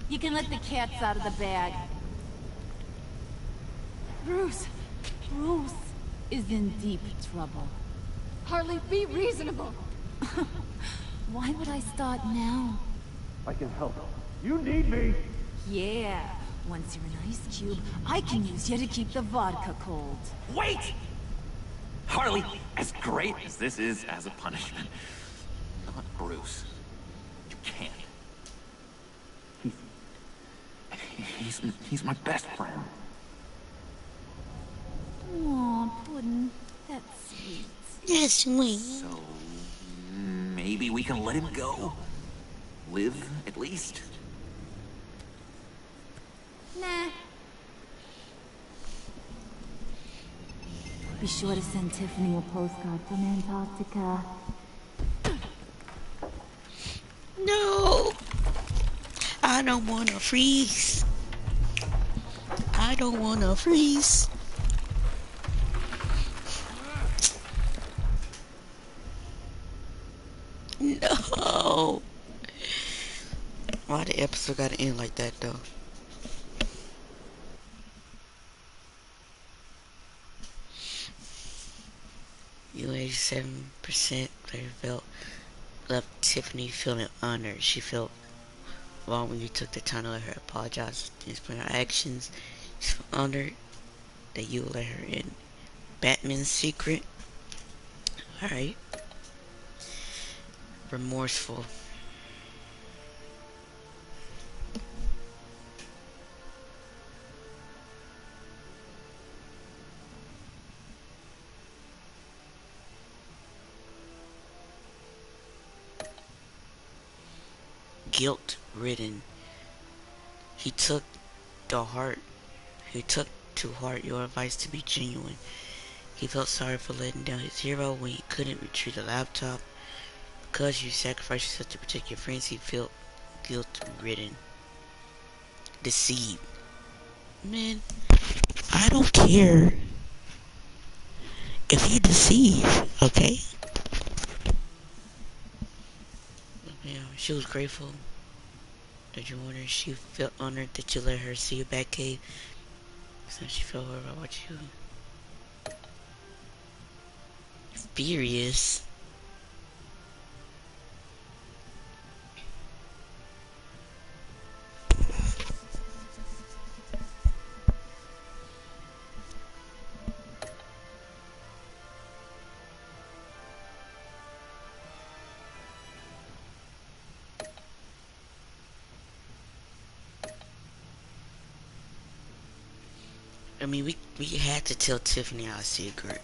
You can let the cats out of the bag. Bruce is in deep trouble. Harley, be reasonable. Why would I start now? I can help. You need me. Yeah, once you're an ice cube, I can use you to keep the vodka cold. Wait! Harley, as great as this is as a punishment, not Bruce. You can't. He's my best friend. Aw, Puddin', that's sweet. That's sweet. So, maybe we can let him go? Live, at least? Nah. Be sure to send Tiffany a postcard from Antarctica. No. I don't wanna freeze. I don't wanna freeze. No. Why the episode gotta end like that though? You 87% player felt left Tiffany feeling honored. She felt wrong when you took the time to let her apologize and explain her actions. She's honored that you let her in Batman's secret. Alright. Remorseful. Guilt-ridden. He took to heart your advice to be genuine. He felt sorry for letting down his hero when he couldn't retrieve the laptop. because you sacrificed yourself to protect your friends, he felt guilt-ridden, deceived. Man, I don't care if you deceive, okay? Yeah, she was grateful that you wanted her. She felt honored that you let her see your back cave. So she felt worried about what you. Furious. I mean, we had to tell Tiffany our secret.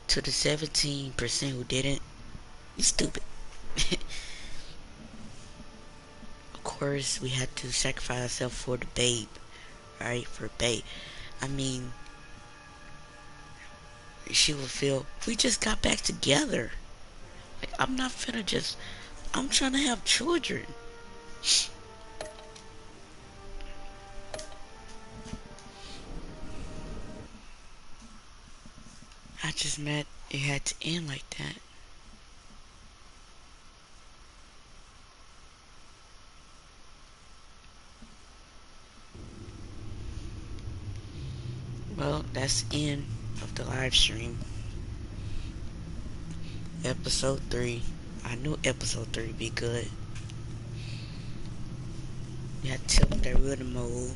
To the 17% who didn't, you stupid. Of course, we had to sacrifice ourselves for the babe, right? For babe. I mean, she would feel we just got back together. Like, I'm not finna just. I'm trying to have children. I just meant it had to end like that. Well, that's the end of the live stream. Episode 3. I knew episode 3 would be good. You had to tell them that we're in the mode.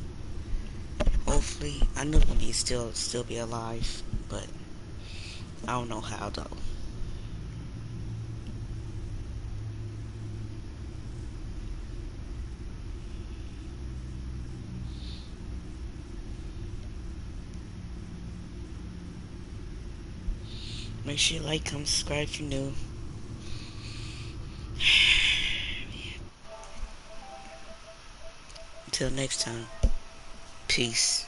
Hopefully, I know they'll be still be alive, but I don't know how though. Make sure you like, comment, subscribe if you're new. Until next time, peace.